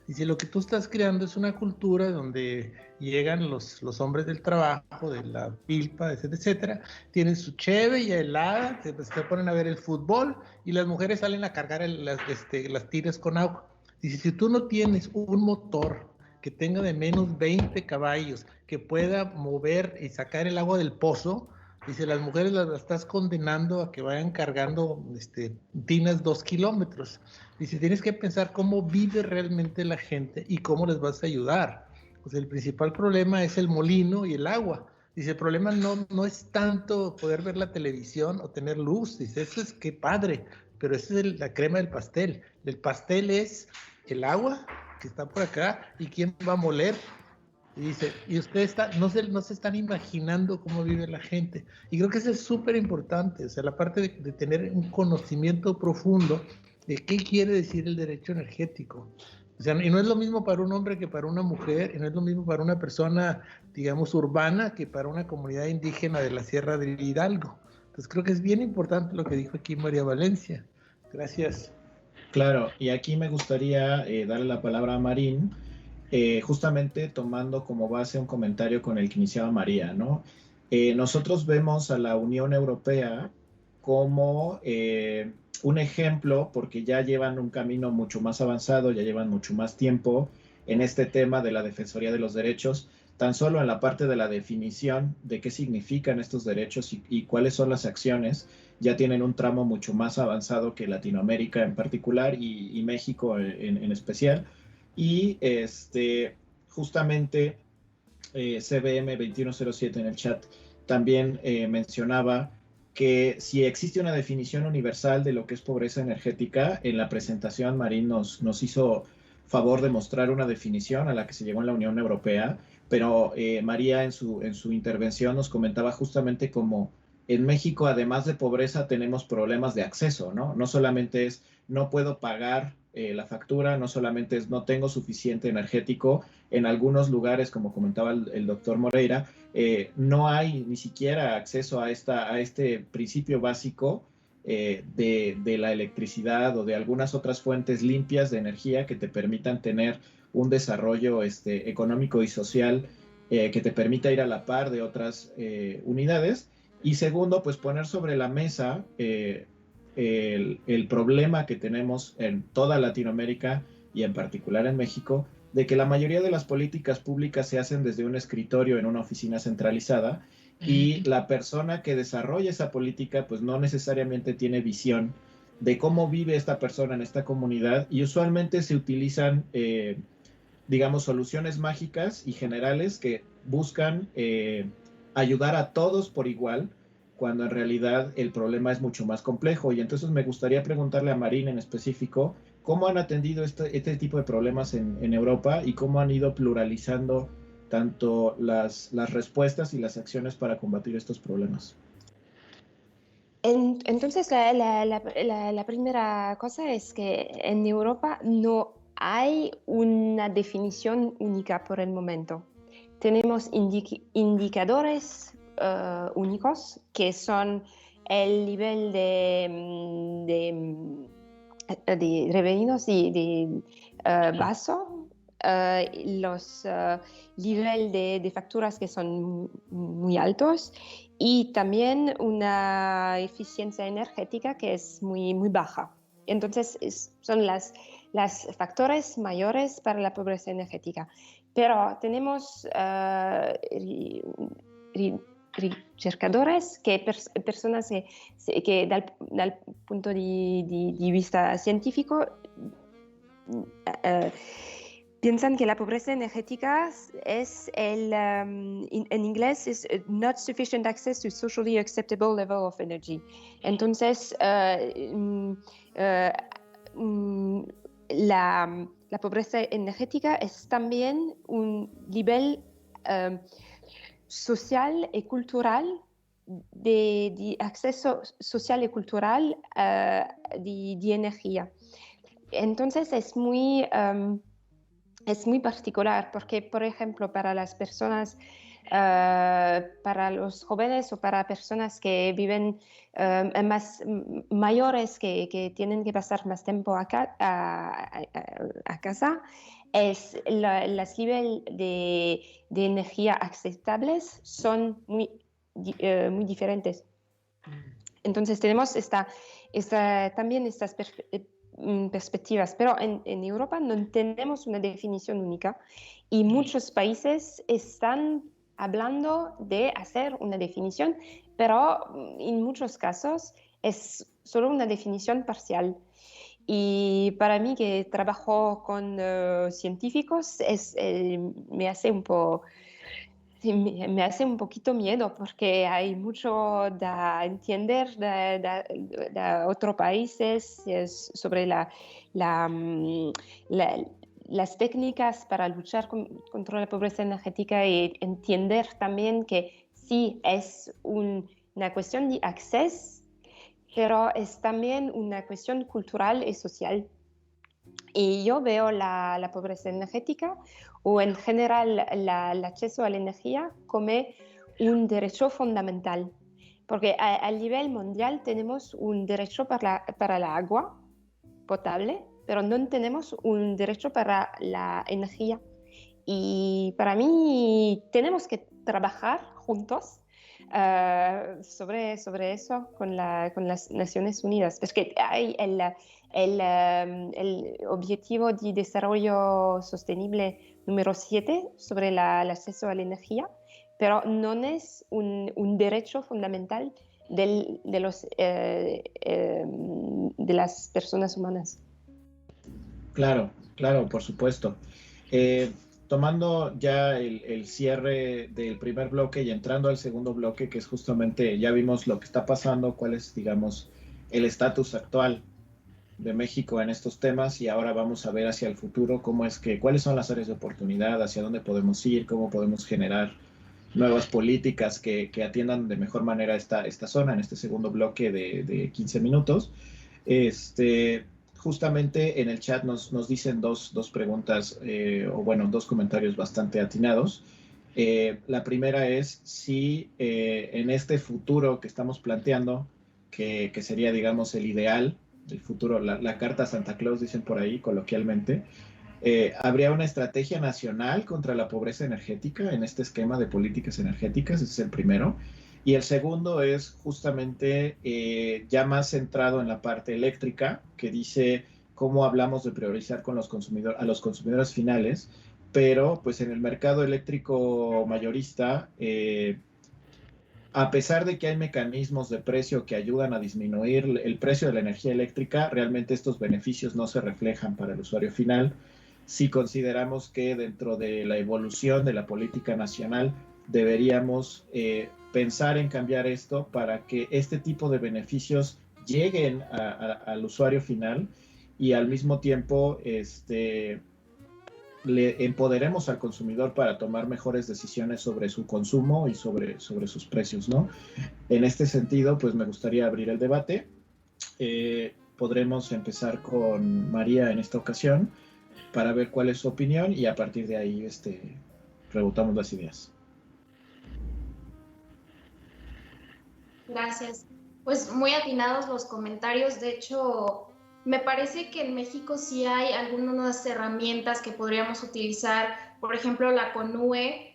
Dice, lo que tú estás creando es una cultura donde llegan los hombres del trabajo, de la pilpa, etcétera, tienen su cheve y helada, se ponen a ver el fútbol y las mujeres salen a cargar las tiras con agua. Dice, si tú no tienes un motor que tenga de menos 20 caballos, que pueda mover y sacar el agua del pozo, dice, las mujeres las estás condenando a que vayan cargando tinas 2 kilómetros. Dice, tienes que pensar cómo vive realmente la gente y cómo les vas a ayudar. Pues el principal problema es el molino y el agua. Dice, el problema no es tanto poder ver la televisión o tener luz. Dice, eso es qué padre, pero esa es la crema del pastel. El pastel es el agua que está por acá y quién va a moler. Y dice, y ustedes no se están imaginando cómo vive la gente. Y creo que eso es súper importante, o sea, la parte de tener un conocimiento profundo de qué quiere decir el derecho energético. O sea, y no es lo mismo para un hombre que para una mujer, y no es lo mismo para una persona, digamos, urbana que para una comunidad indígena de la Sierra de Hidalgo. Entonces creo que es bien importante lo que dijo aquí María Valencia. Gracias. Claro, y aquí me gustaría darle la palabra a Marín, justamente tomando como base un comentario con el que iniciaba María, ¿no? Nosotros vemos a la Unión Europea como un ejemplo, porque ya llevan un camino mucho más avanzado, ya llevan mucho más tiempo en este tema de la Defensoría de los Derechos, tan solo en la parte de la definición de qué significan estos derechos y cuáles son las acciones, ya tienen un tramo mucho más avanzado que Latinoamérica en particular y México en especial. Y justamente CVM 2107 en el chat también mencionaba que si existe una definición universal de lo que es pobreza energética, en la presentación Marín nos hizo favor de mostrar una definición a la que se llegó en la Unión Europea, pero María en su intervención nos comentaba justamente como en México, además de pobreza, tenemos problemas de acceso, ¿no? No solamente es no puedo pagar la factura, no solamente es no tengo suficiente energético. En algunos lugares, como comentaba el doctor Moreira, no hay ni siquiera acceso a este principio básico de la electricidad o de algunas otras fuentes limpias de energía que te permitan tener un desarrollo económico y social que te permita ir a la par de otras unidades. Y segundo, pues poner sobre la mesa el problema que tenemos en toda Latinoamérica y en particular en México, de que la mayoría de las políticas públicas se hacen desde un escritorio en una oficina centralizada y la persona que desarrolla esa política pues no necesariamente tiene visión de cómo vive esta persona en esta comunidad, y usualmente se utilizan digamos soluciones mágicas y generales que buscan ayudar a todos por igual, cuando en realidad el problema es mucho más complejo. Y entonces me gustaría preguntarle a Marín en específico, ¿cómo han atendido este tipo de problemas en Europa y cómo han ido pluralizando tanto las respuestas y las acciones para combatir estos problemas? Entonces, la primera cosa es que en Europa no hay una definición única por el momento. Tenemos indicadores únicos que son el nivel de revenidos de vaso, los niveles de facturas que son muy altos, y también una eficiencia energética que es muy, muy baja. Entonces, son las factores mayores para la pobreza energética. Pero tenemos recercadores, personas que dal punto de vista científico piensan que la pobreza energética es en inglés es not sufficient access to socially acceptable level of energy. Entonces, la pobreza energética es también un nivel social y cultural de acceso social y cultural de energía. Entonces es muy particular porque, por ejemplo, para las personas, para los jóvenes o para personas que viven más mayores, que tienen que pasar más tiempo a casa, los niveles de energía aceptables son muy diferentes. Entonces tenemos también estas perspectivas, pero en Europa no tenemos una definición única y muchos países están hablando de hacer una definición, pero en muchos casos es solo una definición parcial. Y para mí, que trabajo con científicos, me hace un poquito miedo, porque hay mucho de entender de otros países sobre las técnicas para luchar contra la pobreza energética, y entender también que sí es una cuestión de acceso, pero es también una cuestión cultural y social. Y yo veo la pobreza energética, o en general el acceso a la energía, como un derecho fundamental. Porque a nivel mundial tenemos un derecho para la agua potable, pero no tenemos un derecho para la energía. Y para mí tenemos que trabajar juntos sobre eso con las Naciones Unidas. Es que hay el Objetivo de Desarrollo Sostenible número 7 sobre el acceso a la energía, pero no es un derecho fundamental de las personas humanas. Claro, por supuesto. Tomando ya el cierre del primer bloque y entrando al segundo bloque, que es justamente, ya vimos lo que está pasando, cuál es, digamos, el estatus actual de México en estos temas, y ahora vamos a ver hacia el futuro cuáles son las áreas de oportunidad, hacia dónde podemos ir, cómo podemos generar nuevas políticas que atiendan de mejor manera esta zona en este segundo bloque de 15 minutos. Justamente en el chat nos dicen dos preguntas, dos comentarios bastante atinados. La primera es si en este futuro que estamos planteando, que sería, digamos, el ideal, el futuro, la carta Santa Claus, dicen por ahí coloquialmente, ¿habría una estrategia nacional contra la pobreza energética en este esquema de políticas energéticas? Ese es el primero. Y el segundo es justamente ya más centrado en la parte eléctrica, que dice cómo hablamos de priorizar con a los consumidores finales, pero pues en el mercado eléctrico mayorista, a pesar de que hay mecanismos de precio que ayudan a disminuir el precio de la energía eléctrica, realmente estos beneficios no se reflejan para el usuario final. Si consideramos que dentro de la evolución de la política nacional deberíamos pensar en cambiar esto para que este tipo de beneficios lleguen al usuario final y al mismo tiempo le empoderemos al consumidor para tomar mejores decisiones sobre su consumo y sobre sus precios, ¿no? En este sentido, pues me gustaría abrir el debate. Podremos empezar con María en esta ocasión para ver cuál es su opinión y a partir de ahí rebotamos las ideas. Gracias. Pues muy atinados los comentarios. De hecho, me parece que en México sí hay algunas herramientas que podríamos utilizar. Por ejemplo, la CONUE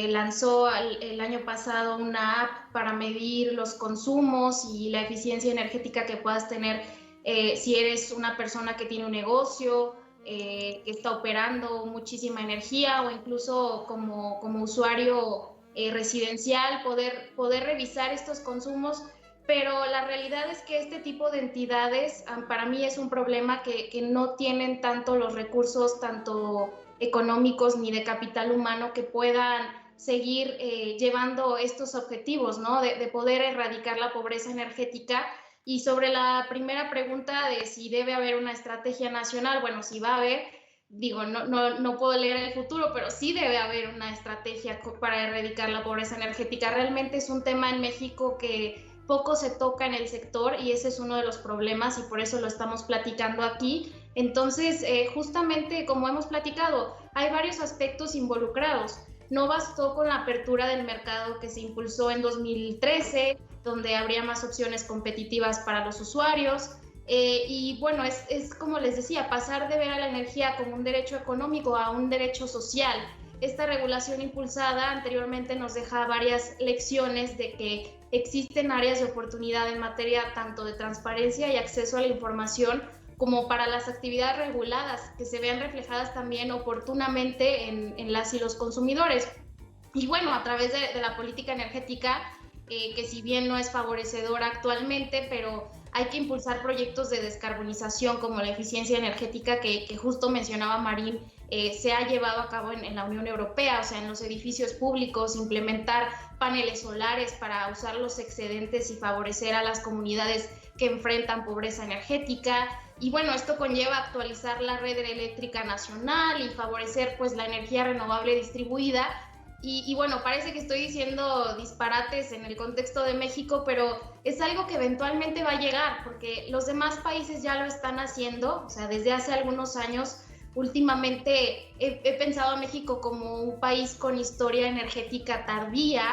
lanzó el año pasado una app para medir los consumos y la eficiencia energética que puedas tener si eres una persona que tiene un negocio, que está operando muchísima energía, o incluso como usuario residencial, poder revisar estos consumos. Pero la realidad es que este tipo de entidades para mí es un problema que no tienen tanto los recursos, tanto económicos ni de capital humano, que puedan seguir llevando estos objetivos, ¿no? De poder erradicar la pobreza energética. Y sobre la primera pregunta de si debe haber una estrategia nacional, bueno, sí va a haber, digo, no puedo leer el futuro, pero sí debe haber una estrategia para erradicar la pobreza energética. Realmente es un tema en México que poco se toca en el sector y ese es uno de los problemas y por eso lo estamos platicando aquí. Entonces, justamente como hemos platicado, hay varios aspectos involucrados. No bastó con la apertura del mercado que se impulsó en 2013, donde habría más opciones competitivas para los usuarios. Y bueno, es como les decía, pasar de ver a la energía como un derecho económico a un derecho social. Esta regulación impulsada anteriormente nos deja varias lecciones de que existen áreas de oportunidad en materia tanto de transparencia y acceso a la información como para las actividades reguladas, que se vean reflejadas también oportunamente en las y los consumidores. Y bueno, a través de la política energética, que si bien no es favorecedora actualmente, pero hay que impulsar proyectos de descarbonización como la eficiencia energética que justo mencionaba Marín, se ha llevado a cabo en la Unión Europea, o sea, en los edificios públicos, implementar paneles solares para usar los excedentes y favorecer a las comunidades que enfrentan pobreza energética. Y bueno, esto conlleva actualizar la red eléctrica nacional y favorecer pues la energía renovable distribuida. Y bueno, parece que estoy diciendo disparates en el contexto de México, pero es algo que eventualmente va a llegar, porque los demás países ya lo están haciendo, o sea, desde hace algunos años. Últimamente he pensado a México como un país con historia energética tardía.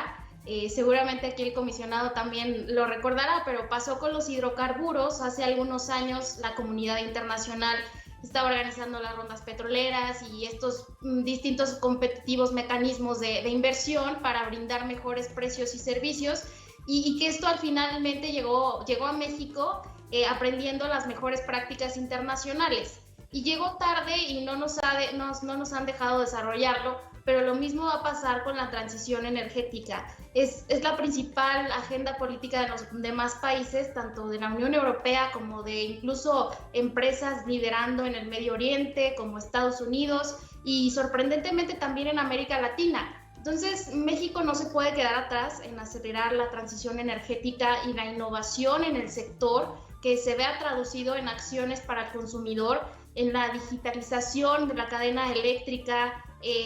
Seguramente aquí el comisionado también lo recordará, pero pasó con los hidrocarburos. Hace algunos años la comunidad internacional estaba organizando las rondas petroleras y estos distintos competitivos mecanismos de inversión para brindar mejores precios y servicios, y que esto finalmente llegó a México aprendiendo las mejores prácticas internacionales. Y llegó tarde y no nos han dejado desarrollarlo, pero lo mismo va a pasar con la transición energética. Es la principal agenda política de los demás países, tanto de la Unión Europea como de incluso empresas liderando en el Medio Oriente, como Estados Unidos, y sorprendentemente también en América Latina. Entonces, México no se puede quedar atrás en acelerar la transición energética y la innovación en el sector, que se vea traducido en acciones para el consumidor, en la digitalización de la cadena eléctrica,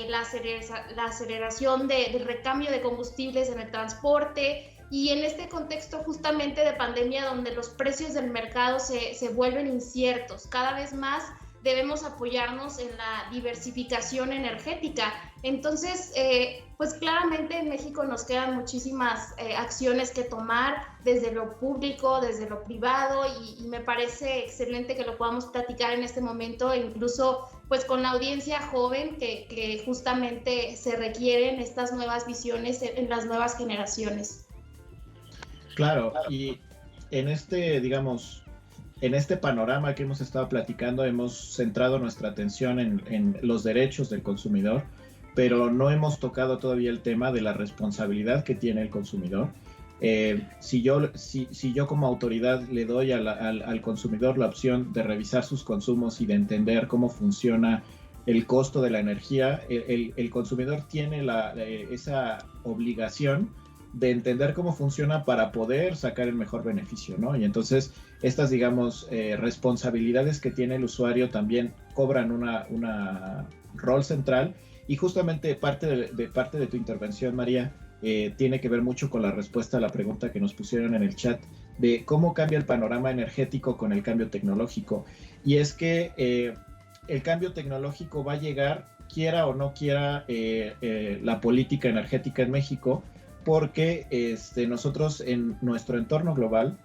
la aceleración del recambio de combustibles en el transporte, y en este contexto justamente de pandemia donde los precios del mercado se vuelven inciertos. Cada vez más debemos apoyarnos en la diversificación energética. Entonces, pues claramente en México nos quedan muchísimas acciones que tomar desde lo público, desde lo privado, y me parece excelente que lo podamos platicar en este momento, e incluso pues con la audiencia joven que justamente se requieren estas nuevas visiones en las nuevas generaciones. Claro, y en este, digamos, en este panorama que hemos estado platicando, hemos centrado nuestra atención en los derechos del consumidor, pero no hemos tocado todavía el tema de la responsabilidad que tiene el consumidor. Si yo como autoridad le doy al consumidor la opción de revisar sus consumos y de entender cómo funciona el costo de la energía, el consumidor tiene esa obligación de entender cómo funciona para poder sacar el mejor beneficio, ¿no? Y entonces estas, digamos, responsabilidades que tiene el usuario también cobran una rol central, y justamente parte de tu intervención, María, tiene que ver mucho con la respuesta a la pregunta que nos pusieron en el chat de cómo cambia el panorama energético con el cambio tecnológico. Y es que el cambio tecnológico va a llegar, quiera o no quiera la política energética en México, porque nosotros en nuestro entorno global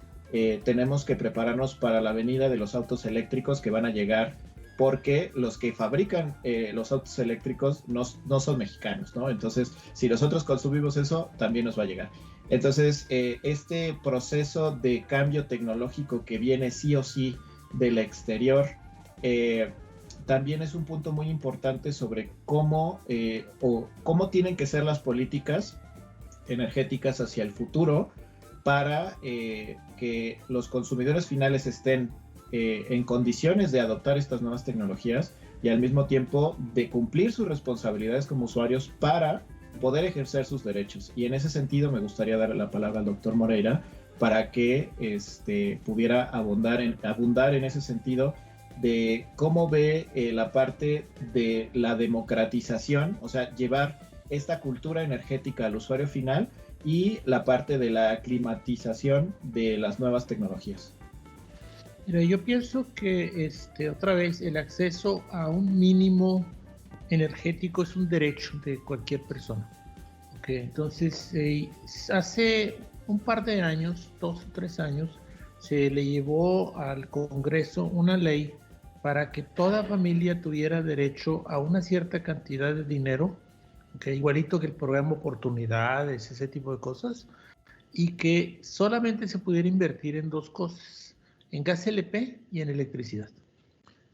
tenemos que prepararnos para la venida de los autos eléctricos que van a llegar, porque los que fabrican los autos eléctricos no son mexicanos, ¿no? Entonces, si nosotros consumimos eso, también nos va a llegar. Entonces, este proceso de cambio tecnológico que viene sí o sí del exterior, también es un punto muy importante sobre cómo tienen que ser las políticas energéticas hacia el futuro para que los consumidores finales estén en condiciones de adoptar estas nuevas tecnologías y al mismo tiempo de cumplir sus responsabilidades como usuarios para poder ejercer sus derechos. Y en ese sentido me gustaría dar la palabra al doctor Moreira para que pudiera abundar en ese sentido de cómo ve la parte de la democratización, o sea, llevar esta cultura energética al usuario final, y la parte de la climatización de las nuevas tecnologías. Mira, yo pienso que otra vez el acceso a un mínimo energético es un derecho de cualquier persona. Okay, entonces, hace un par de años, 2 o 3 años, se le llevó al Congreso una ley para que toda familia tuviera derecho a una cierta cantidad de dinero, igualito que el programa Oportunidades, ese tipo de cosas, y que solamente se pudiera invertir en 2 cosas, en gas LP y en electricidad.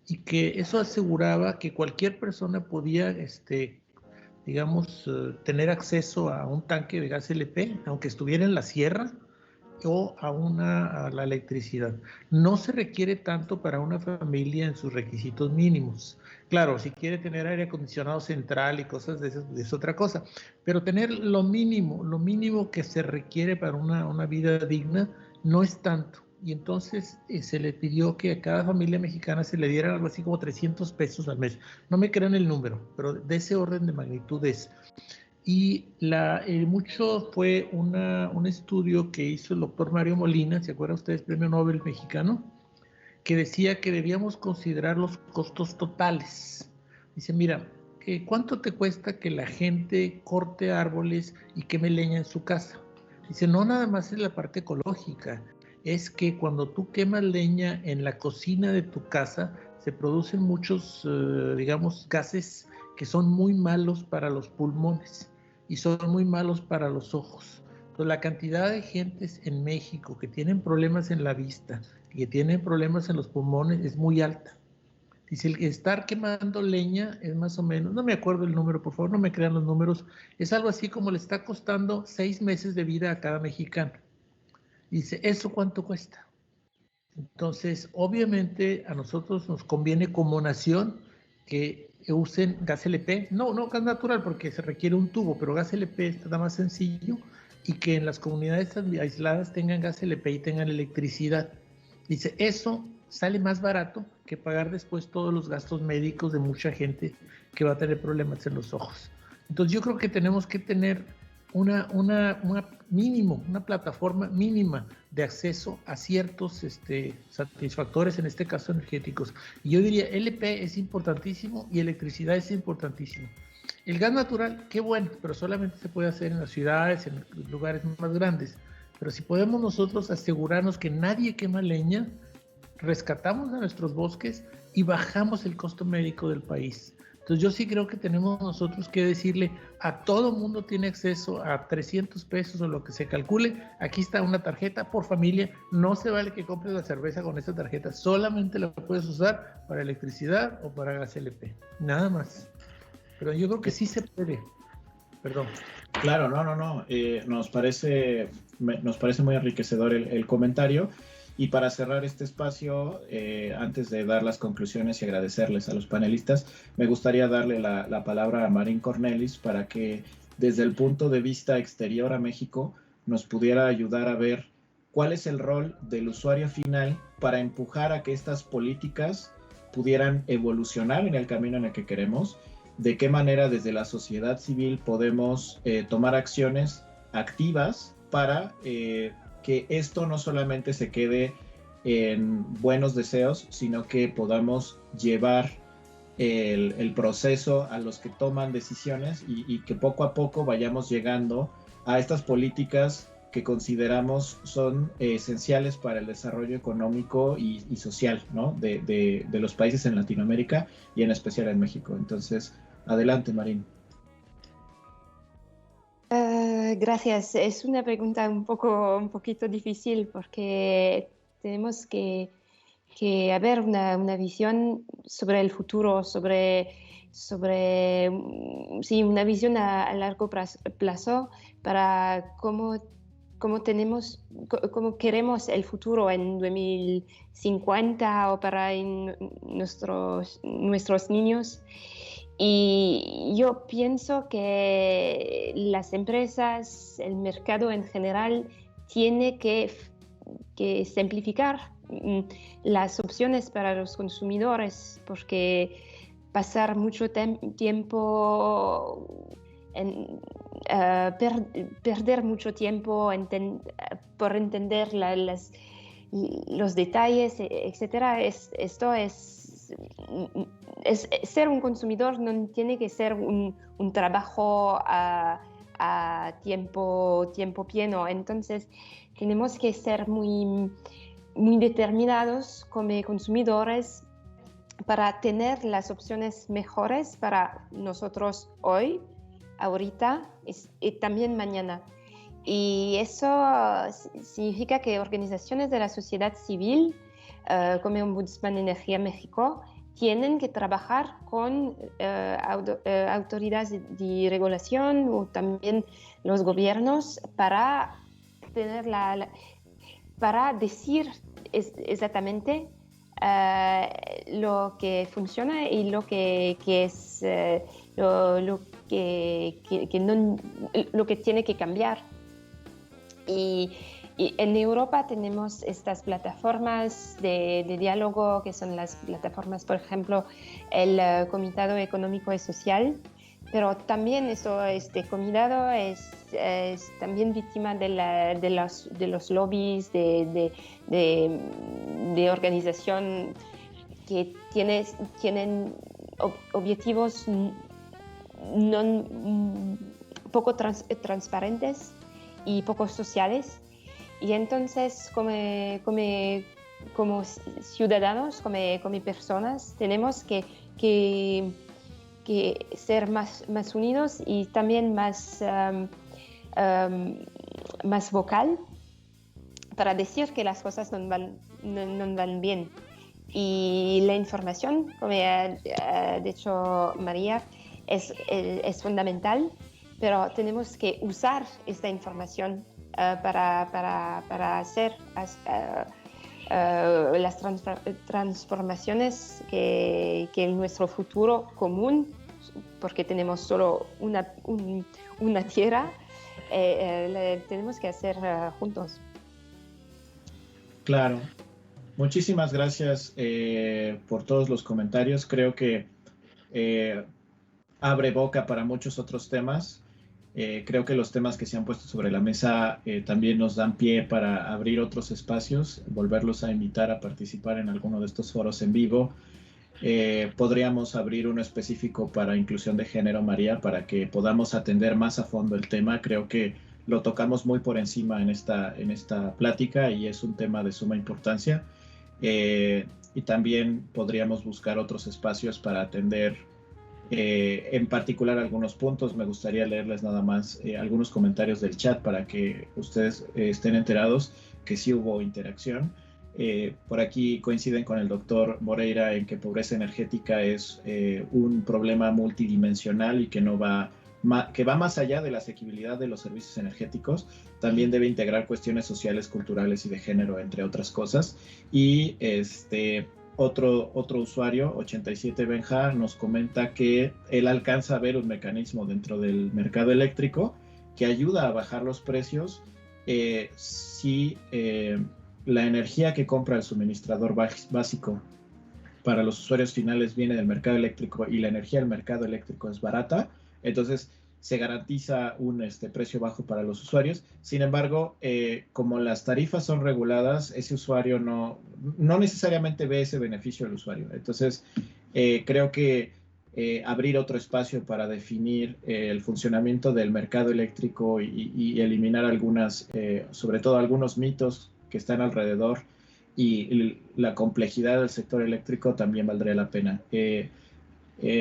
Y que eso aseguraba que cualquier persona podía, tener acceso a un tanque de gas LP, aunque estuviera en la sierra, o a la electricidad. No se requiere tanto para una familia en sus requisitos mínimos. Claro, si quiere tener aire acondicionado central y cosas de esas, es otra cosa, pero tener lo mínimo que se requiere para una vida digna no es tanto. Y entonces se le pidió que a cada familia mexicana se le diera algo así como 300 pesos al mes. No me crean el número, pero de ese orden de magnitud es. Y mucho fue un estudio que hizo el doctor Mario Molina, ¿se acuerdan ustedes? Premio Nobel mexicano, que decía que debíamos considerar los costos totales. Dice, mira, ¿cuánto te cuesta que la gente corte árboles y queme leña en su casa? Dice, no nada más es la parte ecológica, es que cuando tú quemas leña en la cocina de tu casa, se producen muchos, gases que son muy malos para los pulmones y son muy malos para los ojos. Entonces, la cantidad de gentes en México que tienen problemas en la vista, que tienen problemas en los pulmones, es muy alta. Dice, el estar quemando leña es más o menos, no me acuerdo el número, por favor, no me crean los números, es algo así como le está costando 6 meses de vida a cada mexicano. Dice, ¿eso cuánto cuesta? Entonces, obviamente, a nosotros nos conviene como nación que usen gas LP, no gas natural porque se requiere un tubo, pero gas LP está más sencillo, y que en las comunidades aisladas tengan gas LP y tengan electricidad. Dice, eso sale más barato que pagar después todos los gastos médicos de mucha gente que va a tener problemas en los ojos. Entonces yo creo que tenemos que tener una plataforma mínima de acceso a ciertos satisfactores, en este caso energéticos. Y yo diría, LP es importantísimo y electricidad es importantísimo. El gas natural, qué bueno, pero solamente se puede hacer en las ciudades, en lugares más grandes. Pero si podemos nosotros asegurarnos que nadie quema leña, rescatamos a nuestros bosques y bajamos el costo médico del país. Entonces yo sí creo que tenemos nosotros que decirle a todo mundo tiene acceso a 300 pesos o lo que se calcule, aquí está una tarjeta por familia, no se vale que compres la cerveza con esta tarjeta, solamente la puedes usar para electricidad o para gas LP, nada más. Pero yo creo que sí se puede. Perdón. Claro, no. Nos parece muy enriquecedor el comentario. Y para cerrar este espacio, antes de dar las conclusiones y agradecerles a los panelistas, me gustaría darle la palabra a Marín Cornelis para que desde el punto de vista exterior a México nos pudiera ayudar a ver cuál es el rol del usuario final para empujar a que estas políticas pudieran evolucionar en el camino en el que queremos, de qué manera desde la sociedad civil podemos tomar acciones activas para que esto no solamente se quede en buenos deseos, sino que podamos llevar el proceso a los que toman decisiones y que poco a poco vayamos llegando a estas políticas que consideramos son esenciales para el desarrollo económico y social, ¿no? de los países en Latinoamérica y en especial en México. Entonces, adelante, Marín. Gracias. Es una pregunta un poquito difícil porque tenemos que haber una visión sobre el futuro, sobre una visión a largo plazo para cómo queremos el futuro en 2050 o para nuestros niños. Y yo pienso que las empresas, el mercado en general, tiene que simplificar las opciones para los consumidores, porque pasar mucho tiempo perder mucho tiempo por entender los detalles, etcétera, esto es ser un consumidor no tiene que ser un trabajo a tiempo pleno. Entonces tenemos que ser muy, muy determinados como consumidores para tener las opciones mejores para nosotros hoy, ahorita y también mañana. Y eso significa que organizaciones de la sociedad civil, como Ombudsman Energía México, tienen que trabajar con autoridades de regulación o también los gobiernos para tener para decir exactamente lo que funciona y lo que es lo que tiene que cambiar. Y en Europa tenemos estas plataformas de diálogo, que son las plataformas, por ejemplo, el Comitado Económico y Social, pero también este comitado es también víctima de los lobbies de organización que tienen objetivos poco transparentes y poco sociales. Y entonces, como ciudadanos, como personas, tenemos que ser más unidos y también más vocal para decir que las cosas no van bien. Y la información, como ha dicho María, es fundamental, pero tenemos que usar esta información para hacer las transformaciones que en nuestro futuro común, porque tenemos solo una tierra, tenemos que hacer juntos. Claro. Muchísimas gracias por todos los comentarios. Creo que abre boca para muchos otros temas. Creo que los temas que se han puesto sobre la mesa también nos dan pie para abrir otros espacios, volverlos a invitar a participar en alguno de estos foros en vivo. Podríamos abrir uno específico para inclusión de género, María, para que podamos atender más a fondo el tema. Creo que lo tocamos muy por encima en esta plática y es un tema de suma importancia. Y también podríamos buscar otros espacios para atender en particular algunos puntos. Me gustaría leerles nada más algunos comentarios del chat para que ustedes estén enterados que sí hubo interacción. Por aquí coinciden con el doctor Moreira en que pobreza energética es un problema multidimensional y que va más allá de la asequibilidad de los servicios energéticos. También debe integrar cuestiones sociales, culturales y de género, entre otras cosas. Y otro usuario, 87 Benja, nos comenta que él alcanza a ver un mecanismo dentro del mercado eléctrico que ayuda a bajar los precios si la energía que compra el suministrador básico para los usuarios finales viene del mercado eléctrico y la energía del mercado eléctrico es barata. Entonces se garantiza un precio bajo para los usuarios. Sin embargo, como las tarifas son reguladas, ese usuario no necesariamente ve ese beneficio del usuario. Entonces, creo que abrir otro espacio para definir el funcionamiento del mercado eléctrico y eliminar sobre todo algunos mitos que están alrededor y la complejidad del sector eléctrico también valdría la pena.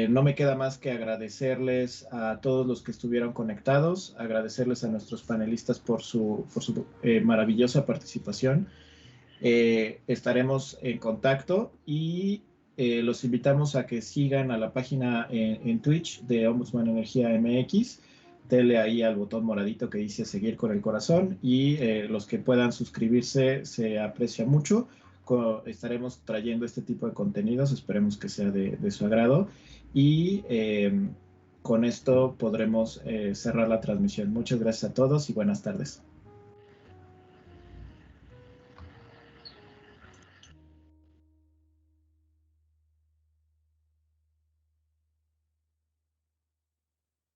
No me queda más que agradecerles a todos los que estuvieron conectados, agradecerles a nuestros panelistas por su maravillosa participación. Estaremos en contacto y los invitamos a que sigan a la página en Twitch de Ombudsman Energía MX. Denle ahí al botón moradito que dice seguir con el corazón y los que puedan suscribirse se aprecia mucho. Estaremos trayendo este tipo de contenidos, esperemos que sea de su agrado y con esto podremos cerrar la transmisión. Muchas gracias a todos y buenas tardes.